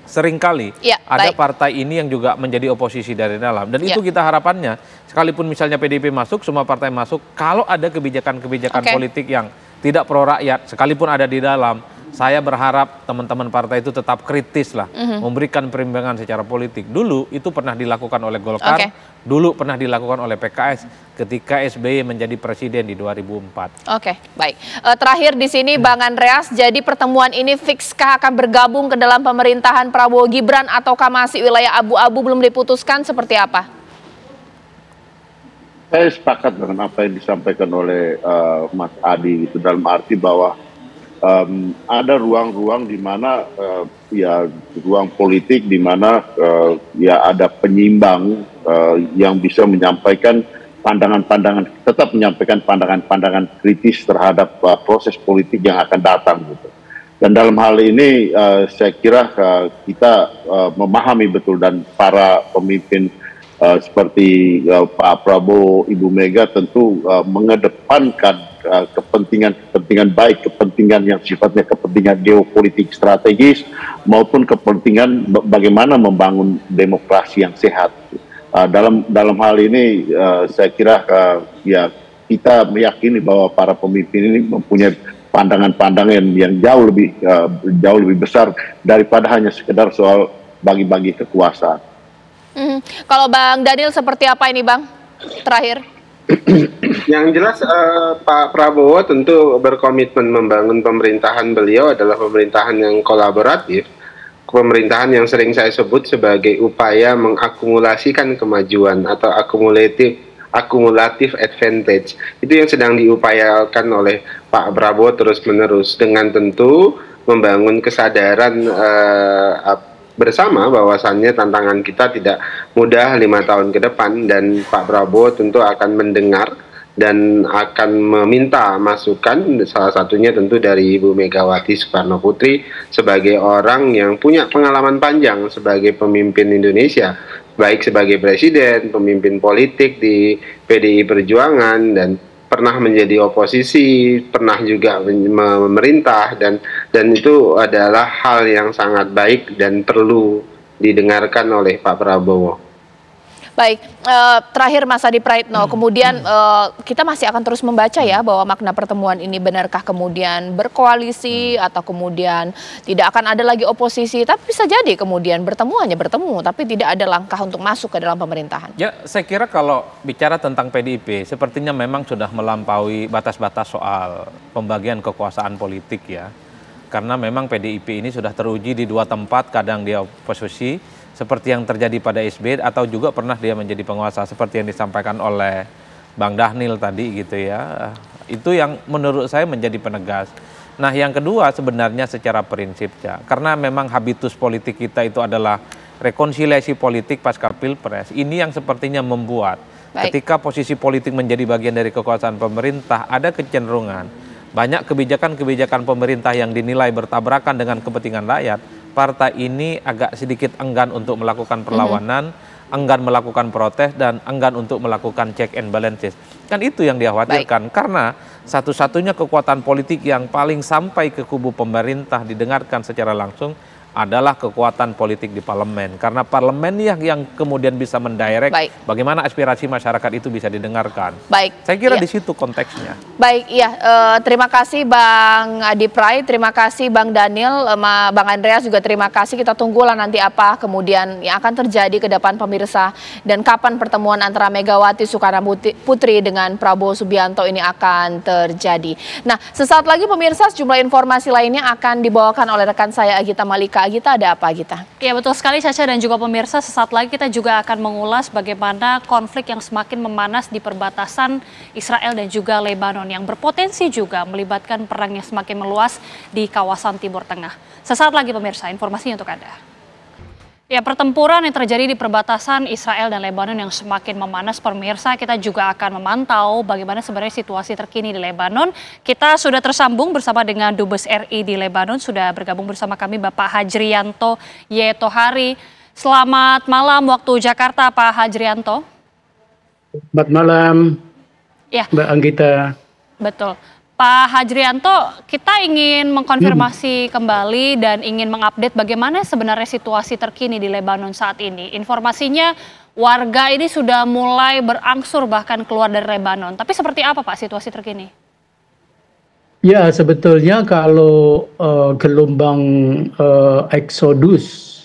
seringkali ada partai ini yang juga menjadi oposisi dari dalam. Dan itu kita harapannya, sekalipun misalnya PDIP masuk, semua partai masuk, kalau ada kebijakan-kebijakan politik yang tidak pro rakyat, sekalipun ada di dalam, saya berharap teman-teman partai itu tetap kritis lah, memberikan perimbangan secara politik. Dulu itu pernah dilakukan oleh Golkar, dulu pernah dilakukan oleh PKS ketika SBY menjadi presiden di 2004. Oke, baik. Terakhir di sini Bang Andreas, jadi pertemuan ini fikskah akan bergabung ke dalam pemerintahan Prabowo Gibran ataukah masih wilayah abu-abu belum diputuskan, seperti apa? Saya sepakat dengan apa yang disampaikan oleh Mas Adi, itu dalam arti bahwa ada ruang-ruang di mana ya ruang politik di mana ya ada penyimbang yang bisa menyampaikan pandangan-pandangan, tetap menyampaikan pandangan-pandangan kritis terhadap proses politik yang akan datang gitu. Dan dalam hal ini saya kira kita memahami betul, dan para pemimpin seperti Pak Prabowo, Ibu Mega tentu mengedepankan kepentingan baik, kepentingan yang sifatnya kepentingan geopolitik strategis maupun kepentingan bagaimana membangun demokrasi yang sehat. Dalam hal ini saya kira ya kita meyakini bahwa para pemimpin ini mempunyai pandangan-pandangan yang jauh lebih besar daripada hanya sekedar soal bagi-bagi kekuasaan. Kalau Bang Daniel seperti apa ini Bang? Terakhir. Yang jelas Pak Prabowo tentu berkomitmen membangun pemerintahan beliau adalah pemerintahan yang kolaboratif, pemerintahan yang sering saya sebut sebagai upaya mengakumulasikan kemajuan atau akumulatif advantage. Itu yang sedang diupayakan oleh Pak Prabowo terus-menerus, dengan tentu membangun kesadaran bersama bahwasannya tantangan kita tidak mudah 5 tahun ke depan, dan Pak Prabowo tentu akan mendengar dan akan meminta masukan, salah satunya tentu dari Ibu Megawati Soekarno Putri sebagai orang yang punya pengalaman panjang sebagai pemimpin Indonesia, baik sebagai presiden, pemimpin politik di PDI Perjuangan, dan pernah menjadi oposisi, pernah juga memerintah, dan itu adalah hal yang sangat baik dan perlu didengarkan oleh Pak Prabowo. Baik, terakhir Mas Adi Praitno, kemudian kita masih akan terus membaca ya bahwa makna pertemuan ini benarkah kemudian berkoalisi atau kemudian tidak akan ada lagi oposisi, tapi bisa jadi kemudian bertemu hanya bertemu, tapi tidak ada langkah untuk masuk ke dalam pemerintahan. Ya, saya kira kalau bicara tentang PDIP, sepertinya memang sudah melampaui batas-batas soal pembagian kekuasaan politik ya. Karena memang PDIP ini sudah teruji di 2 tempat, kadang dia oposisi, seperti yang terjadi pada SBY, atau juga pernah dia menjadi penguasa seperti yang disampaikan oleh Bang Dhanil tadi gitu ya. Itu yang menurut saya menjadi penegas. Nah, yang kedua sebenarnya secara prinsip ya, karena memang habitus politik kita itu adalah rekonsiliasi politik pasca Pilpres. Ini yang sepertinya membuat ketika posisi politik menjadi bagian dari kekuasaan pemerintah, ada kecenderungan banyak kebijakan-kebijakan pemerintah yang dinilai bertabrakan dengan kepentingan rakyat, partai ini agak sedikit enggan untuk melakukan perlawanan, enggan melakukan protes, dan enggan untuk melakukan check and balances. Kan itu yang dikhawatirkan, karena satu-satunya kekuatan politik yang paling sampai ke kubu pemerintah didengarkan secara langsung adalah kekuatan politik di parlemen. Karena parlemen yang kemudian bisa mendirect bagaimana aspirasi masyarakat itu bisa didengarkan. Saya kira di situ konteksnya. Baik, iya. Terima kasih Bang Adi Prai, terima kasih Bang Daniel, Bang Andreas juga terima kasih. Kita tunggulah nanti apa kemudian yang akan terjadi ke depan pemirsa, dan kapan pertemuan antara Megawati Soekarno Putri dengan Prabowo Subianto ini akan terjadi. Nah, sesaat lagi pemirsa, sejumlah informasi lainnya akan dibawakan oleh rekan saya Agita Malika. Agita, ada apa Agita? Ya, betul sekali Caca dan juga pemirsa, sesaat lagi kita juga akan mengulas bagaimana konflik yang semakin memanas di perbatasan Israel dan juga Lebanon yang berpotensi juga melibatkan perang yang semakin meluas di kawasan Timur Tengah. Sesaat lagi pemirsa, informasinya untuk Anda. Ya, pertempuran yang terjadi di perbatasan Israel dan Lebanon yang semakin memanas, pemirsa, kita juga akan memantau bagaimana sebenarnya situasi terkini di Lebanon. Kita sudah tersambung bersama dengan Dubes RI di Lebanon, sudah bergabung bersama kami Bapak Hajrianto Yetohari. Selamat malam waktu Jakarta, Pak Hajrianto. Selamat malam, ya, Mbak Anggita. Betul. Pak Hajrianto, kita ingin mengkonfirmasi kembali dan ingin mengupdate bagaimana sebenarnya situasi terkini di Lebanon saat ini. Informasinya warga ini sudah mulai berangsur bahkan keluar dari Lebanon. Tapi seperti apa Pak situasi terkini? Ya, sebetulnya kalau gelombang eksodus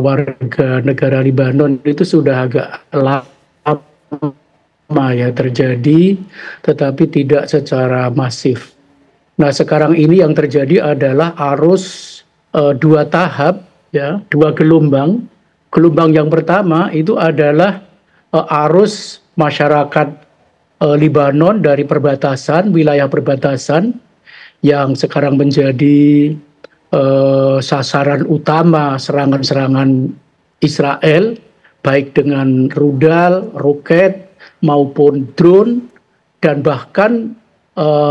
warga negara Libanon itu sudah agak lama ya terjadi, tetapi tidak secara masif. Nah, sekarang ini yang terjadi adalah arus dua tahap, ya, dua gelombang. Gelombang yang pertama itu adalah arus masyarakat Libanon dari perbatasan, wilayah perbatasan, yang sekarang menjadi sasaran utama serangan-serangan Israel, baik dengan rudal, roket, maupun drone, dan bahkan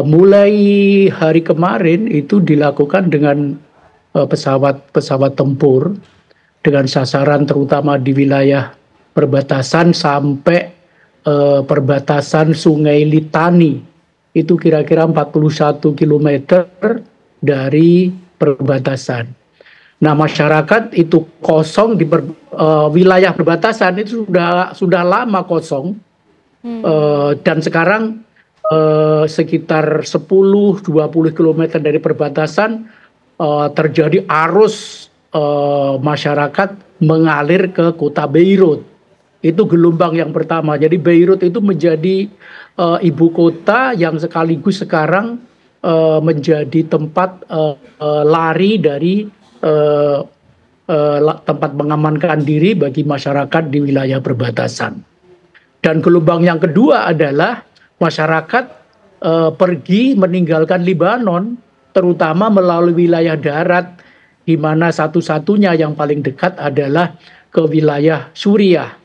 mulai hari kemarin itu dilakukan dengan pesawat-pesawat tempur, dengan sasaran terutama di wilayah perbatasan sampai perbatasan Sungai Litani, itu kira-kira 41 km dari perbatasan. Nah, masyarakat itu kosong di wilayah perbatasan itu sudah lama kosong, dan sekarang sekitar 10-20 km dari perbatasan terjadi arus masyarakat mengalir ke kota Beirut. Itu gelombang yang pertama. Jadi Beirut itu menjadi ibu kota yang sekaligus sekarang menjadi tempat lari dari tempat mengamankan diri bagi masyarakat di wilayah perbatasan. Dan gelombang yang kedua adalah masyarakat pergi meninggalkan Libanon, terutama melalui wilayah darat, di mana satu-satunya yang paling dekat adalah ke wilayah Suriah.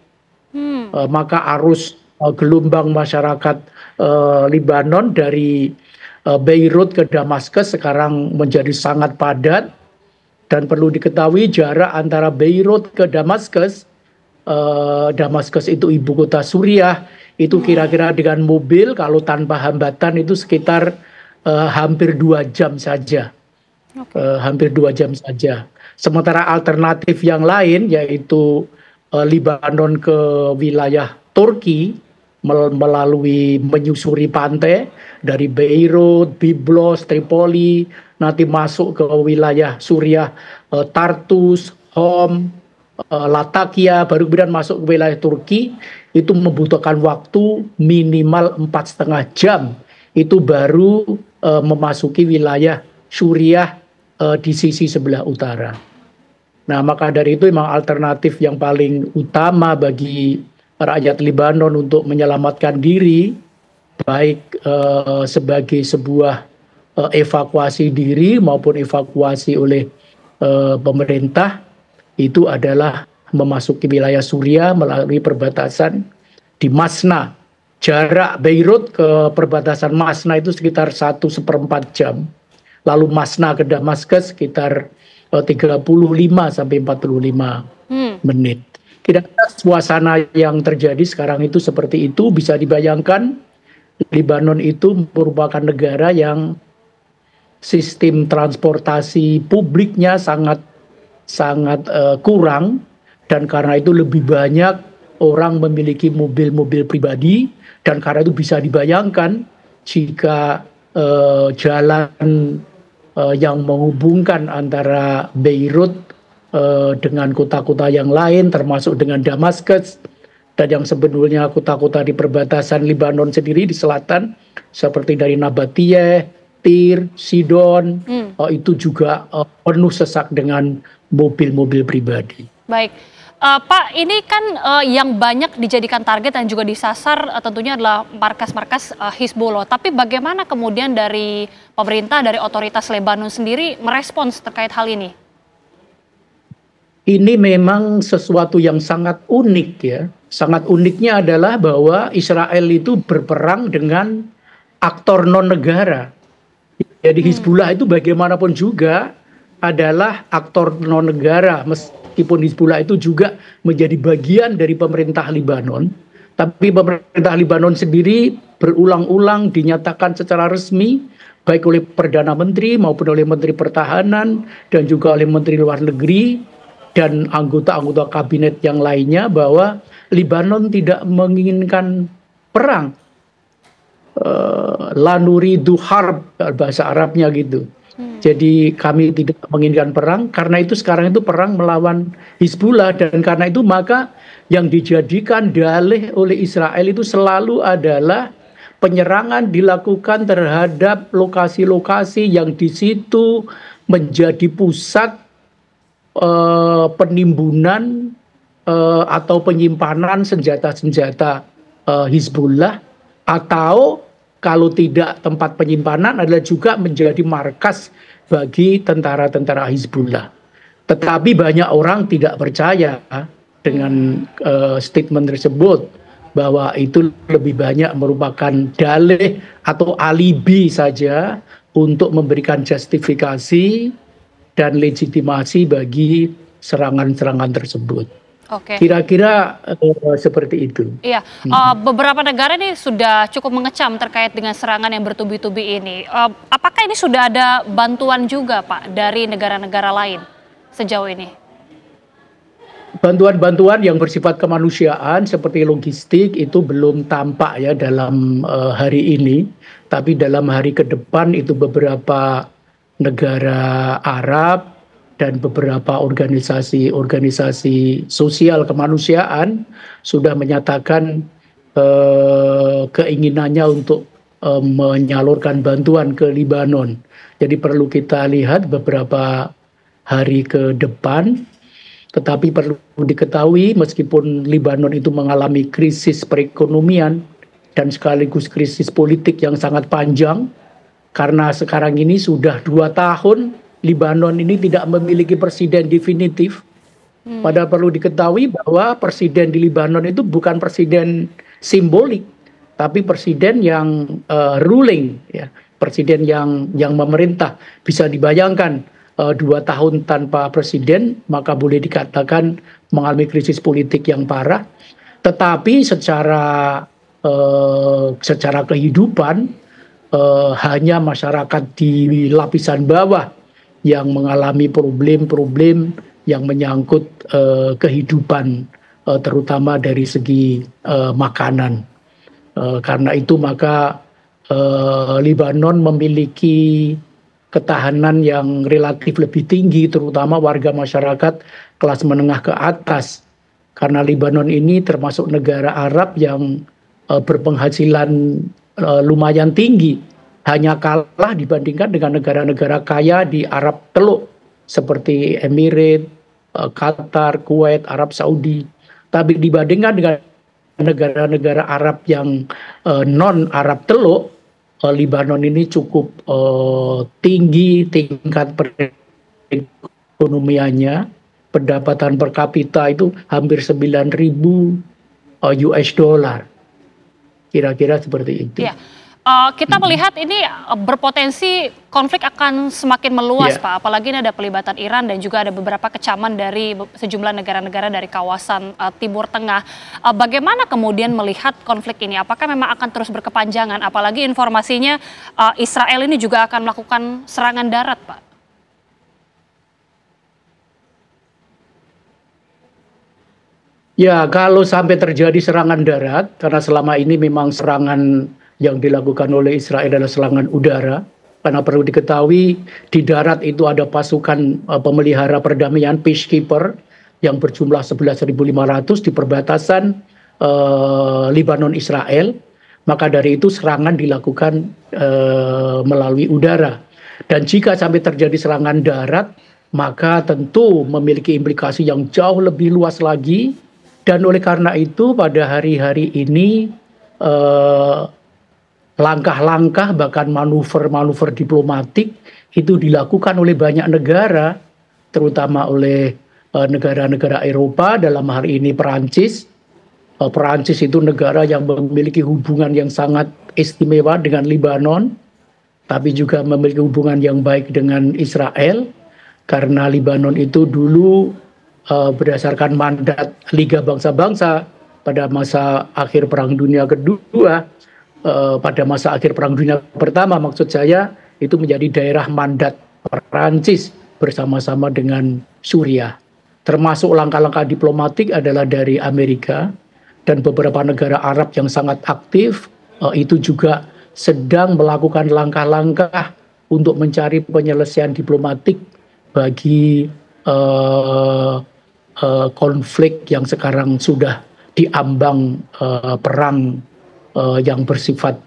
Maka arus gelombang masyarakat Libanon dari Beirut ke Damaskus sekarang menjadi sangat padat, dan perlu diketahui jarak antara Beirut ke Damaskus, Damaskus itu ibu kota Suriah, itu kira-kira dengan mobil kalau tanpa hambatan itu sekitar hampir 2 jam saja. Hampir 2 jam saja. Sementara alternatif yang lain yaitu Libanon ke wilayah Turki melalui menyusuri pantai dari Beirut, Byblos, Tripoli, nanti masuk ke wilayah Suriah, Tartus, Hom, Latakia, baru kemudian masuk ke wilayah Turki, itu membutuhkan waktu minimal 4,5 jam. Itu baru memasuki wilayah Suriah di sisi sebelah utara. Nah, maka dari itu memang alternatif yang paling utama bagi rakyat Libanon untuk menyelamatkan diri, baik sebagai sebuah evakuasi diri maupun evakuasi oleh pemerintah, itu adalah memasuki wilayah Suriah melalui perbatasan di Masna. Jarak Beirut ke perbatasan Masna itu sekitar 1/4 jam. Lalu Masna ke Damaskus sekitar 35 sampai 45 menit. Kira-kira suasana yang terjadi sekarang itu seperti itu. Bisa dibayangkan Libanon itu merupakan negara yang sistem transportasi publiknya sangat kurang, dan karena itu lebih banyak orang memiliki mobil-mobil pribadi, dan karena itu bisa dibayangkan jika jalan yang menghubungkan antara Beirut dengan kota-kota yang lain termasuk dengan Damaskus, dan yang sebenarnya kota-kota di perbatasan Libanon sendiri di selatan seperti dari Nabatiyeh, Tir, Sidon, itu juga penuh sesak dengan mobil-mobil pribadi. Baik, Pak, ini kan yang banyak dijadikan target dan juga disasar tentunya adalah markas-markas Hizbullah. Tapi bagaimana kemudian dari pemerintah, dari otoritas Lebanon sendiri merespons terkait hal ini? Ini memang sesuatu yang sangat unik ya. Sangat uniknya adalah bahwa Israel itu berperang dengan aktor non-negara. Jadi Hizbullah itu bagaimanapun juga adalah aktor non-negara, meskipun Hizbullah itu juga menjadi bagian dari pemerintah Libanon. Tapi pemerintah Libanon sendiri berulang-ulang dinyatakan secara resmi, baik oleh Perdana Menteri maupun oleh Menteri Pertahanan dan juga oleh Menteri Luar Negeri dan anggota-anggota kabinet yang lainnya, bahwa Libanon tidak menginginkan perang. la nuridu harb, bahasa Arabnya gitu. Jadi kami tidak menginginkan perang, karena itu sekarang itu perang melawan Hizbullah, dan karena itu maka yang dijadikan dalih oleh Israel itu selalu adalah penyerangan dilakukan terhadap lokasi-lokasi yang di situ menjadi pusat penimbunan atau penyimpanan senjata-senjata Hizbullah, atau kalau tidak tempat penyimpanan adalah juga menjadi markas bagi tentara-tentara Hizbullah. Tetapi banyak orang tidak percaya dengan statement tersebut, bahwa itu lebih banyak merupakan dalih atau alibi saja untuk memberikan justifikasi dan legitimasi bagi serangan-serangan tersebut. Oke. Kira-kira seperti itu. Iya, beberapa negara ini sudah cukup mengecam terkait dengan serangan yang bertubi-tubi ini. Apakah ini sudah ada bantuan juga, Pak, dari negara-negara lain sejauh ini? Bantuan-bantuan yang bersifat kemanusiaan seperti logistik itu belum tampak ya dalam hari ini, tapi dalam hari ke depan itu beberapa negara Arab dan beberapa organisasi sosial kemanusiaan sudah menyatakan keinginannya untuk menyalurkan bantuan ke Libanon. Jadi perlu kita lihat beberapa hari ke depan. Tetapi perlu diketahui meskipun Libanon itu mengalami krisis perekonomian dan sekaligus krisis politik yang sangat panjang, karena sekarang ini sudah 2 tahun Libanon ini tidak memiliki presiden definitif. Padahal perlu diketahui bahwa presiden di Libanon itu bukan presiden simbolik, tapi presiden yang ruling, ya, presiden yang memerintah. Bisa dibayangkan 2 tahun tanpa presiden, maka boleh dikatakan mengalami krisis politik yang parah. Tetapi secara kehidupan hanya masyarakat di lapisan bawah yang mengalami problem-problem yang menyangkut kehidupan, terutama dari segi makanan. Karena itu maka Libanon memiliki ketahanan yang relatif lebih tinggi, terutama warga masyarakat kelas menengah ke atas. Karena Libanon ini termasuk negara Arab yang berpenghasilan lumayan tinggi, hanya kalah dibandingkan dengan negara-negara kaya di Arab Teluk seperti Emirat, Qatar, Kuwait, Arab Saudi. Tapi dibandingkan dengan negara-negara Arab yang non-Arab Teluk, Libanon ini cukup tinggi tingkat perekonomiannya, pendapatan per kapita itu hampir 9.000 US dollar. Kira-kira seperti itu. Ya. Kita melihat ini berpotensi konflik akan semakin meluas, Pak. Apalagi ini ada pelibatan Iran dan juga ada beberapa kecaman dari sejumlah negara-negara dari kawasan Timur Tengah. Bagaimana kemudian melihat konflik ini? Apakah memang akan terus berkepanjangan? Apalagi informasinya Israel ini juga akan melakukan serangan darat, Pak. Ya, kalau sampai terjadi serangan darat, karena selama ini memang serangan yang dilakukan oleh Israel adalah serangan udara, karena perlu diketahui di darat itu ada pasukan pemelihara perdamaian peacekeeper yang berjumlah 11.500 di perbatasan Libanon Israel. Maka dari itu serangan dilakukan melalui udara. Dan jika sampai terjadi serangan darat, maka tentu memiliki implikasi yang jauh lebih luas lagi. Dan oleh karena itu pada hari-hari ini langkah-langkah bahkan manuver-manuver diplomatik itu dilakukan oleh banyak negara, terutama oleh negara-negara Eropa, dalam hal ini Perancis. Perancis itu negara yang memiliki hubungan yang sangat istimewa dengan Libanon, tapi juga memiliki hubungan yang baik dengan Israel, karena Libanon itu dulu berdasarkan mandat Liga Bangsa-Bangsa pada masa akhir Perang Dunia Kedua, pada masa akhir Perang Dunia Pertama maksud saya, itu menjadi daerah mandat Perancis bersama-sama dengan Suriah. Termasuk langkah-langkah diplomatik adalah dari Amerika dan beberapa negara Arab yang sangat aktif, itu juga sedang melakukan langkah-langkah untuk mencari penyelesaian diplomatik bagi konflik yang sekarang sudah diambang perang yang bersifat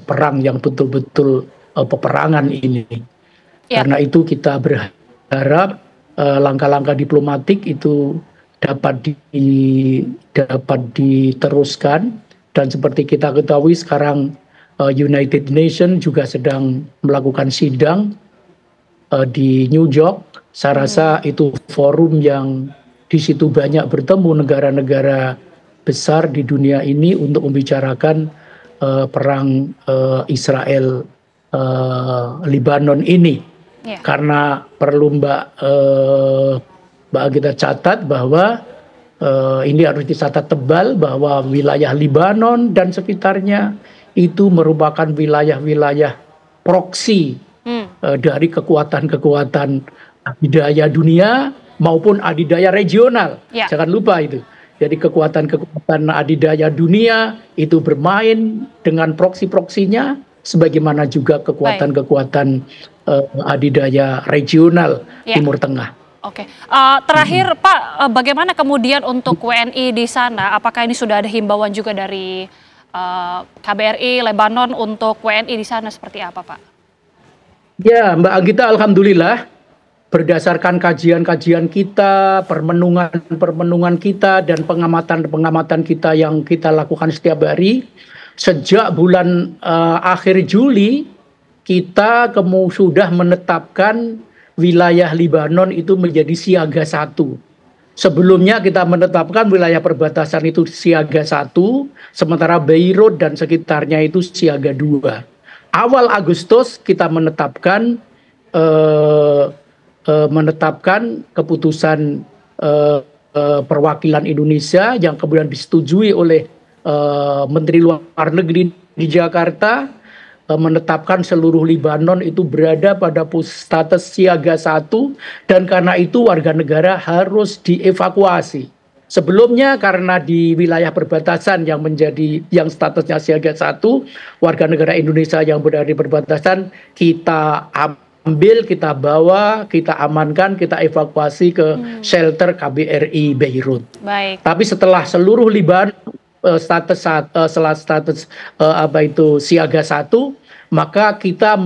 perang yang betul-betul peperangan ini. Karena itu kita berharap langkah-langkah diplomatik itu dapat diteruskan, dan seperti kita ketahui sekarang United Nations juga sedang melakukan sidang di New York. Saya rasa itu forum yang di situ banyak bertemu negara-negara besar di dunia ini untuk membicarakan perang Israel Lebanon ini. Karena perlu Mbak kita catat bahwa ini harus dicatat tebal bahwa wilayah Lebanon dan sekitarnya itu merupakan wilayah-wilayah proksi dari kekuatan-kekuatan adidaya dunia maupun adidaya regional. Jangan lupa itu. Jadi kekuatan-kekuatan adidaya dunia itu bermain dengan proksi-proksinya, sebagaimana juga kekuatan-kekuatan adidaya regional Timur Tengah. Oke, terakhir Pak, bagaimana kemudian untuk WNI di sana? Apakah ini sudah ada himbauan juga dari KBRI Lebanon untuk WNI di sana seperti apa, Pak? Ya, Mbak Agita, alhamdulillah berdasarkan kajian-kajian kita, permenungan kita, dan pengamatan kita yang kita lakukan setiap hari, sejak bulan akhir Juli kita sudah menetapkan wilayah Lebanon itu menjadi siaga 1. Sebelumnya kita menetapkan wilayah perbatasan itu siaga 1, sementara Beirut dan sekitarnya itu siaga 2. Awal Agustus kita menetapkan keputusan perwakilan Indonesia yang kemudian disetujui oleh Menteri Luar Negeri di Jakarta, menetapkan seluruh Lebanon itu berada pada status siaga 1, dan karena itu warga negara harus dievakuasi. Sebelumnya karena di wilayah perbatasan yang statusnya siaga 1, warga negara Indonesia yang berada di perbatasan kita ambil, kita bawa, kita amankan, kita evakuasi ke shelter KBRI Beirut. Baik. Tapi setelah seluruh Lebanon status siaga 1, maka kita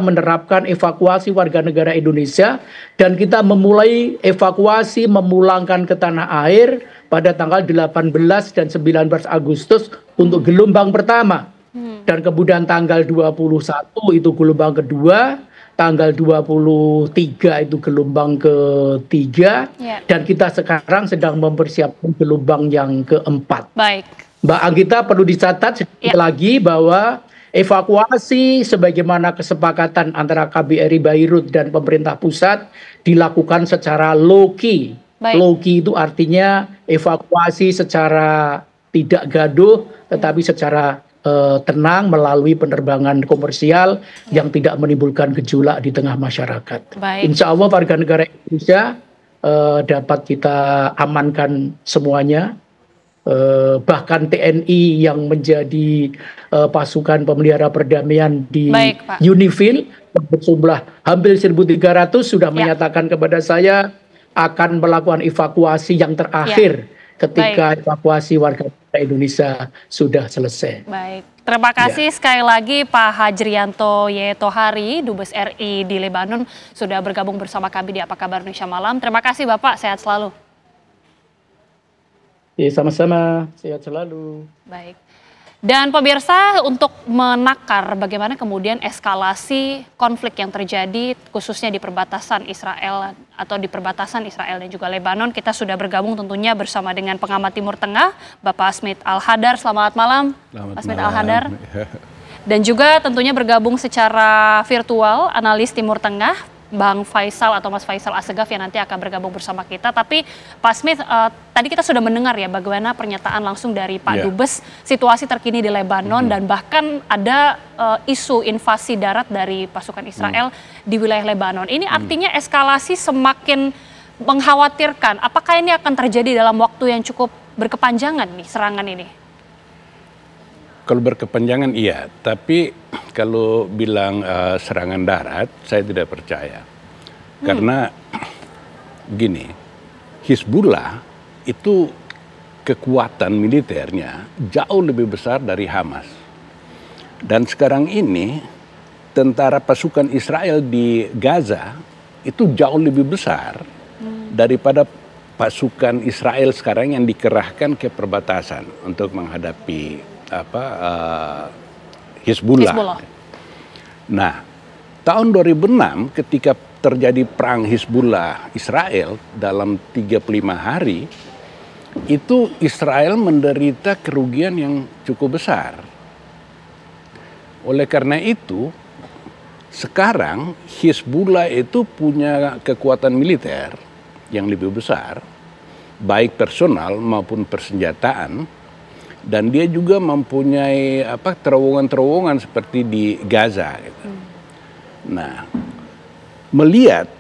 menerapkan evakuasi warga negara Indonesia, dan kita memulai evakuasi memulangkan ke tanah air pada tanggal 18 dan 19 Agustus untuk gelombang pertama. Dan kemudian tanggal 21 itu gelombang kedua, tanggal 23 itu gelombang ketiga, dan kita sekarang sedang mempersiapkan gelombang yang keempat. Baik. Mbak Agita, perlu dicatat sekali lagi bahwa evakuasi sebagaimana kesepakatan antara KBRI Beirut dan pemerintah pusat dilakukan secara low-key. Low-key itu artinya evakuasi secara tidak gaduh, tetapi secara tenang melalui penerbangan komersial yang tidak menimbulkan gejolak di tengah masyarakat. Insya Allah warga negara Indonesia dapat kita amankan semuanya. Bahkan TNI yang menjadi pasukan pemelihara perdamaian di UNIFIL berjumlah hampir 1.300 sudah menyatakan kepada saya akan melakukan evakuasi yang terakhir ketika evakuasi warga Indonesia sudah selesai. Baik, terima kasih sekali lagi Pak Hajrianto Yetohari, Dubes RI di Lebanon, sudah bergabung bersama kami di Apa Kabar Indonesia Malam. Terima kasih Bapak, sehat selalu. Ya, sama-sama, sehat selalu. Baik. Dan pemirsa, untuk menakar bagaimana kemudian eskalasi konflik yang terjadi khususnya di perbatasan Israel atau di perbatasan Israel dan juga Lebanon, kita sudah bergabung tentunya bersama dengan pengamat Timur Tengah, Bapak Smith Al-Hadar. Selamat malam, Pak Smith Al-Hadar. Dan juga tentunya bergabung secara virtual analis Timur Tengah, Bang Faisal atau Mas Faisal Assegaf yang nanti akan bergabung bersama kita. Tapi Pak Smith, tadi kita sudah mendengar ya bagaimana pernyataan langsung dari Pak Dubes situasi terkini di Lebanon dan bahkan ada isu invasi darat dari pasukan Israel di wilayah Lebanon. Ini artinya eskalasi semakin mengkhawatirkan. Apakah ini akan terjadi dalam waktu yang cukup berkepanjangan nih serangan ini? Kalau berkepanjangan iya, tapi kalau bilang serangan darat, saya tidak percaya. Karena gini, Hizbullah itu kekuatan militernya jauh lebih besar dari Hamas. Dan sekarang ini tentara pasukan Israel di Gaza itu jauh lebih besar daripada pasukan Israel sekarang yang dikerahkan ke perbatasan untuk menghadapi Hizbullah. Nah, tahun 2006 ketika terjadi perang Hizbullah Israel dalam 35 hari, itu Israel menderita kerugian yang cukup besar. Oleh karena itu, sekarang Hizbullah itu punya kekuatan militer yang lebih besar, baik personal maupun persenjataan, dan dia juga mempunyai terowongan-terowongan seperti di Gaza. Gitu. Nah, melihat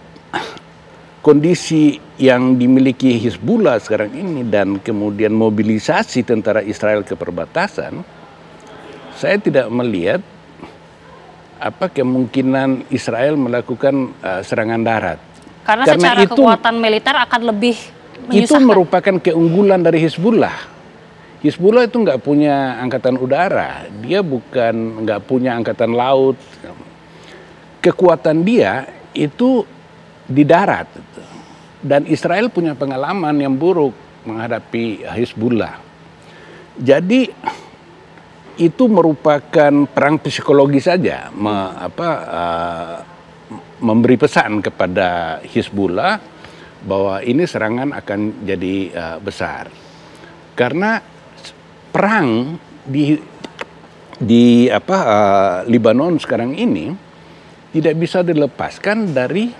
kondisi yang dimiliki Hizbullah sekarang ini dan kemudian mobilisasi tentara Israel ke perbatasan, saya tidak melihat kemungkinan Israel melakukan serangan darat. Karena secara itu, kekuatan militer akan lebih menyusahkan. Itu merupakan keunggulan dari Hizbullah. Hizbullah itu nggak punya angkatan udara, dia nggak punya angkatan laut. Kekuatan dia itu di darat. Dan Israel punya pengalaman yang buruk menghadapi Hizbullah. Jadi itu merupakan perang psikologi saja, memberi pesan kepada Hizbullah bahwa ini serangan akan jadi besar. Karena perang di Lebanon sekarang ini tidak bisa dilepaskan dari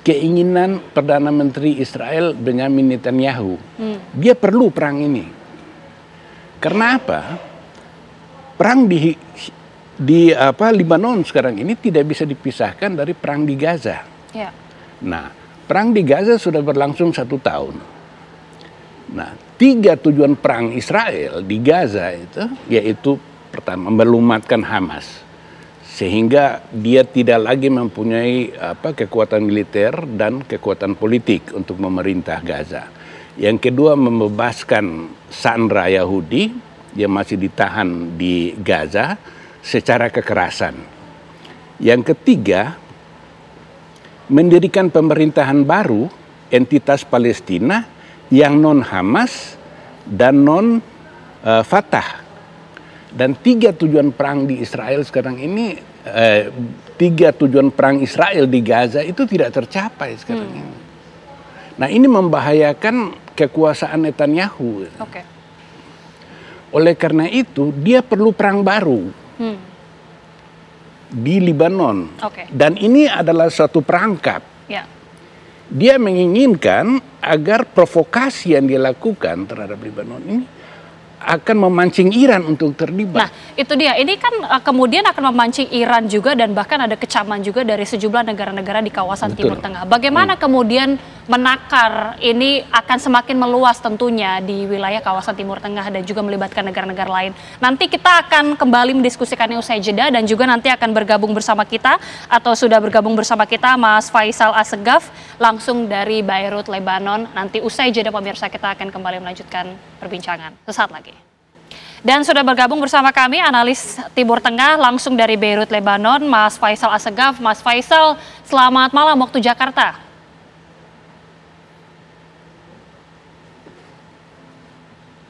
keinginan Perdana Menteri Israel Benjamin Netanyahu. Dia perlu perang ini. Karena apa? Perang di Lebanon sekarang ini tidak bisa dipisahkan dari perang di Gaza. Ya. Nah, perang di Gaza sudah berlangsung 1 tahun. Nah, 3 tujuan perang Israel di Gaza itu, yaitu pertama melumatkan Hamas, sehingga dia tidak lagi mempunyai kekuatan militer dan kekuatan politik untuk memerintah Gaza. Yang kedua, membebaskan sandera Yahudi yang masih ditahan di Gaza secara kekerasan. Yang ketiga, mendirikan pemerintahan baru, entitas Palestina yang non-Hamas dan non-Fatah. Dan 3 tujuan perang di Israel sekarang ini, 3 tujuan perang Israel di Gaza itu tidak tercapai sekarang ini. Nah, ini membahayakan kekuasaan Netanyahu. Oleh karena itu, dia perlu perang baru di Lebanon. Dan ini adalah suatu perangkap. Dia menginginkan agar provokasi yang dia lakukan terhadap Lebanon ini akan memancing Iran untuk terlibat. Nah, itu dia. Ini kan kemudian akan memancing Iran juga dan bahkan ada kecaman juga dari sejumlah negara-negara di kawasan Timur Tengah. Bagaimana kemudian menakar ini akan semakin meluas tentunya di wilayah kawasan Timur Tengah dan juga melibatkan negara-negara lain. Nanti kita akan kembali mendiskusikannya usai jeda dan juga nanti akan bergabung bersama kita atau sudah bergabung bersama kita Mas Faisal Assegaf langsung dari Beirut, Lebanon. Nanti usai jeda pemirsa kita akan kembali melanjutkan perbincangan sesaat lagi. Dan sudah bergabung bersama kami analis Timur Tengah langsung dari Beirut, Lebanon, Mas Faisal Assegaf. Mas Faisal, selamat malam waktu Jakarta.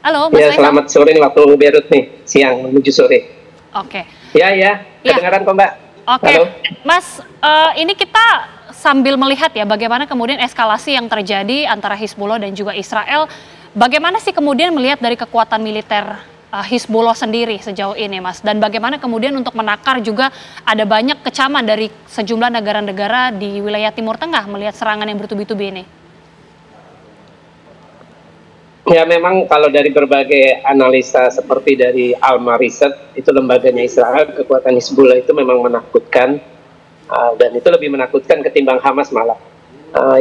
Halo, Mas Faisal. Selamat sore waktu Beirut nih, siang menuju sore. Oke. Ya, kedengaran kok Mbak. Oke, Mas, ini kita sambil melihat ya bagaimana kemudian eskalasi yang terjadi antara Hizbullah dan juga Israel. Bagaimana sih kemudian melihat dari kekuatan militer Hizbullah sendiri sejauh ini, Mas? Dan bagaimana kemudian untuk menakar juga ada banyak kecaman dari sejumlah negara-negara di wilayah Timur Tengah melihat serangan yang bertubi-tubi ini? Ya, memang kalau dari berbagai analisa seperti dari Alma Research, itu lembaganya Israel, kekuatan Hizbullah itu memang menakutkan, dan itu lebih menakutkan ketimbang Hamas malah.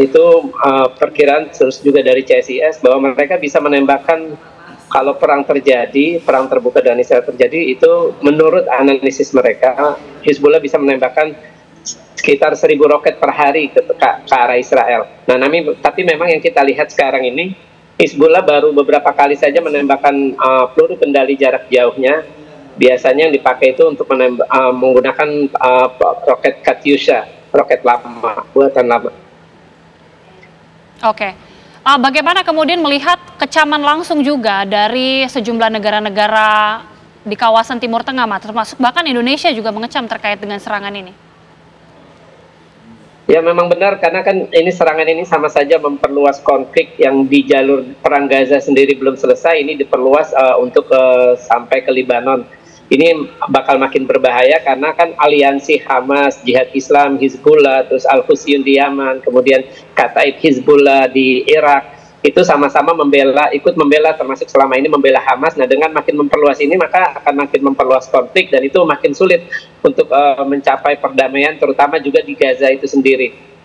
Itu perkiraan terus juga dari CSIS bahwa mereka bisa menembakkan kalau perang terjadi, perang terbuka dan Israel terjadi, itu menurut analisis mereka, Hizbullah bisa menembakkan sekitar 1.000 roket per hari ke arah Israel. Nah, tapi memang yang kita lihat sekarang ini, Hizbullah baru beberapa kali saja menembakkan peluru kendali jarak jauhnya. Biasanya yang dipakai itu untuk menggunakan roket Katyusha, roket lama, buatan lama. Oke. Bagaimana kemudian melihat kecaman langsung juga dari sejumlah negara-negara di kawasan Timur Tengah, termasuk bahkan Indonesia juga mengecam terkait dengan serangan ini? Ya memang benar, karena kan ini serangan ini sama saja memperluas konflik yang di jalur perang Gaza sendiri belum selesai, ini diperluas untuk sampai ke Lebanon. Ini bakal makin berbahaya karena kan aliansi Hamas, Jihad Islam, Hizbullah, terus Al-Husyun di Yaman, kemudian Kataib Hizbullah di Irak, itu sama-sama ikut membela, termasuk selama ini membela Hamas. Nah, dengan makin memperluas ini, maka akan makin memperluas konflik, dan itu makin sulit untuk mencapai perdamaian, terutama juga di Gaza itu sendiri.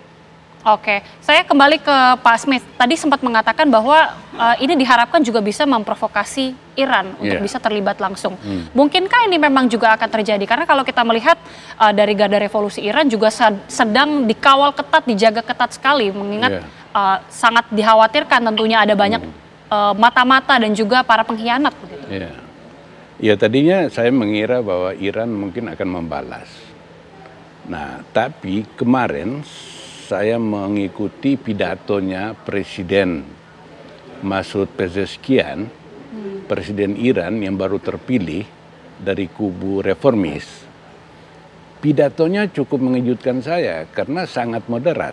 Oke, saya kembali ke Pak Smith. Tadi sempat mengatakan bahwa ini diharapkan juga bisa memprovokasi Iran untuk bisa terlibat langsung. Mungkinkah ini memang juga akan terjadi? Karena kalau kita melihat dari Garda Revolusi Iran juga sedang dikawal ketat, dijaga ketat sekali, mengingat sangat dikhawatirkan tentunya ada banyak mata-mata dan juga para pengkhianat begitu. Ya, tadinya saya mengira bahwa Iran mungkin akan membalas. Nah, tapi kemarin saya mengikuti pidatonya Presiden Masoud Pezeshkian, Presiden Iran yang baru terpilih dari kubu reformis. Pidatonya cukup mengejutkan saya karena sangat moderat.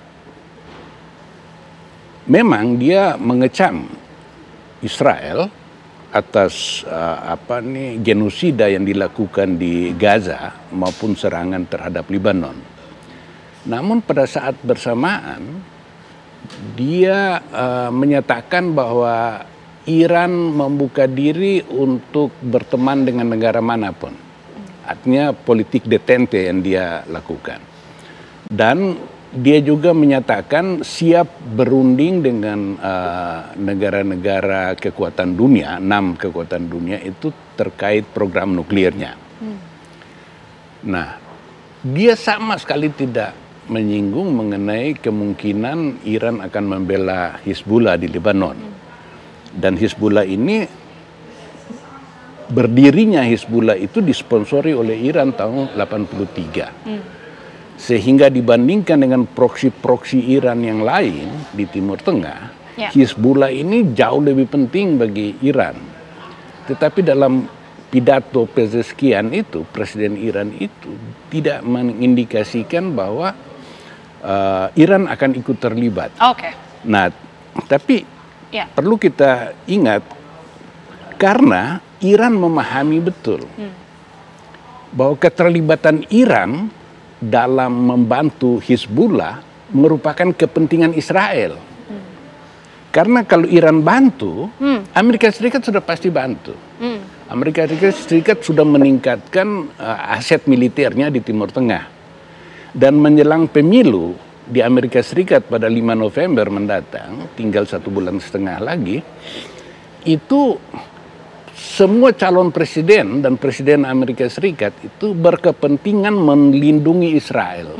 Memang dia mengecam Israel atas genosida yang dilakukan di Gaza maupun serangan terhadap Lebanon. Namun pada saat bersamaan dia menyatakan bahwa Iran membuka diri untuk berteman dengan negara manapun. Artinya politik detente yang dia lakukan. Dan dia juga menyatakan siap berunding dengan negara-negara kekuatan dunia, 6 kekuatan dunia itu terkait program nuklirnya. Nah, dia sama sekali tidak menyinggung mengenai kemungkinan Iran akan membela Hizbullah di Lebanon. Dan Hizbullah ini, berdirinya Hizbullah itu disponsori oleh Iran tahun 83. Sehingga dibandingkan dengan proksi-proksi Iran yang lain di Timur Tengah, Hizbullah ini jauh lebih penting bagi Iran. Tetapi dalam pidato Pezeshkian itu, Presiden Iran itu tidak mengindikasikan bahwa Iran akan ikut terlibat. Nah, tapi perlu kita ingat, karena Iran memahami betul bahwa keterlibatan Iran dalam membantu Hizbullah merupakan kepentingan Israel. Karena kalau Iran bantu, Amerika Serikat sudah pasti bantu. Amerika Serikat sudah meningkatkan aset militernya di Timur Tengah. Dan menjelang pemilu di Amerika Serikat pada 5 November mendatang, tinggal 1,5 bulan lagi, itu semua calon presiden dan presiden Amerika Serikat itu berkepentingan melindungi Israel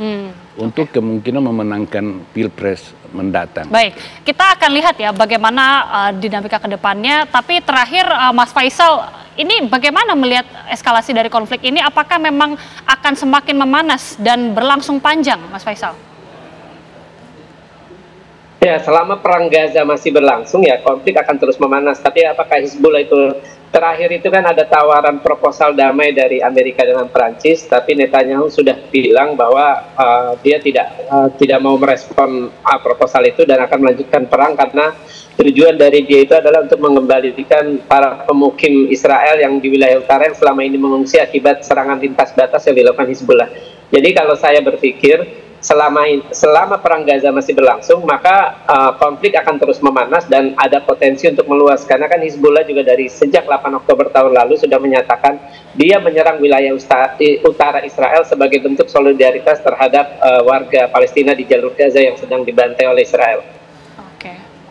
untuk kemungkinan memenangkan Pilpres mendatang. Baik, kita akan lihat ya bagaimana dinamika ke depannya. Tapi terakhir Mas Faisal, ini bagaimana melihat eskalasi dari konflik ini? Apakah memang akan semakin memanas dan berlangsung panjang, Mas Faisal? Ya, selama perang Gaza masih berlangsung ya konflik akan terus memanas. Tapi apakah Hizbullah itu, terakhir itu kan ada tawaran proposal damai dari Amerika dengan Perancis, tapi Netanyahu sudah bilang bahwa dia tidak mau merespon proposal itu dan akan melanjutkan perang, karena tujuan dari dia itu adalah untuk mengembalikan para pemukim Israel yang di wilayah utara yang selama ini mengungsi akibat serangan lintas batas yang dilakukan Hizbullah. Jadi kalau saya berpikir selama perang Gaza masih berlangsung, maka konflik akan terus memanas dan ada potensi untuk meluas. Karena kan Hizbullah juga dari sejak 8 Oktober tahun lalu sudah menyatakan dia menyerang wilayah utara Israel sebagai bentuk solidaritas terhadap warga Palestina di jalur Gaza yang sedang dibantai oleh Israel.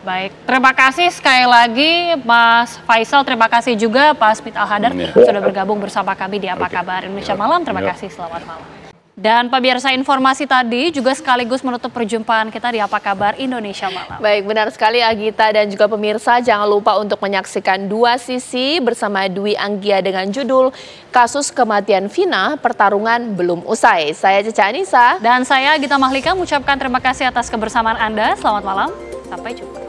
Baik, terima kasih sekali lagi Mas Faisal, terima kasih juga Pak Smith Al-Hadar sudah bergabung bersama kami di Apa Kabar Indonesia Malam. Terima kasih, selamat malam. Dan pemirsa, informasi tadi juga sekaligus menutup perjumpaan kita di Apa Kabar Indonesia Malam. Baik, benar sekali Agita dan juga pemirsa, jangan lupa untuk menyaksikan Dua Sisi bersama Dwi Anggia dengan judul Kasus Kematian Vina, Pertarungan Belum Usai. Saya Caca Anissa. Dan saya Agita Mahlika mengucapkan terima kasih atas kebersamaan Anda. Selamat malam, sampai jumpa.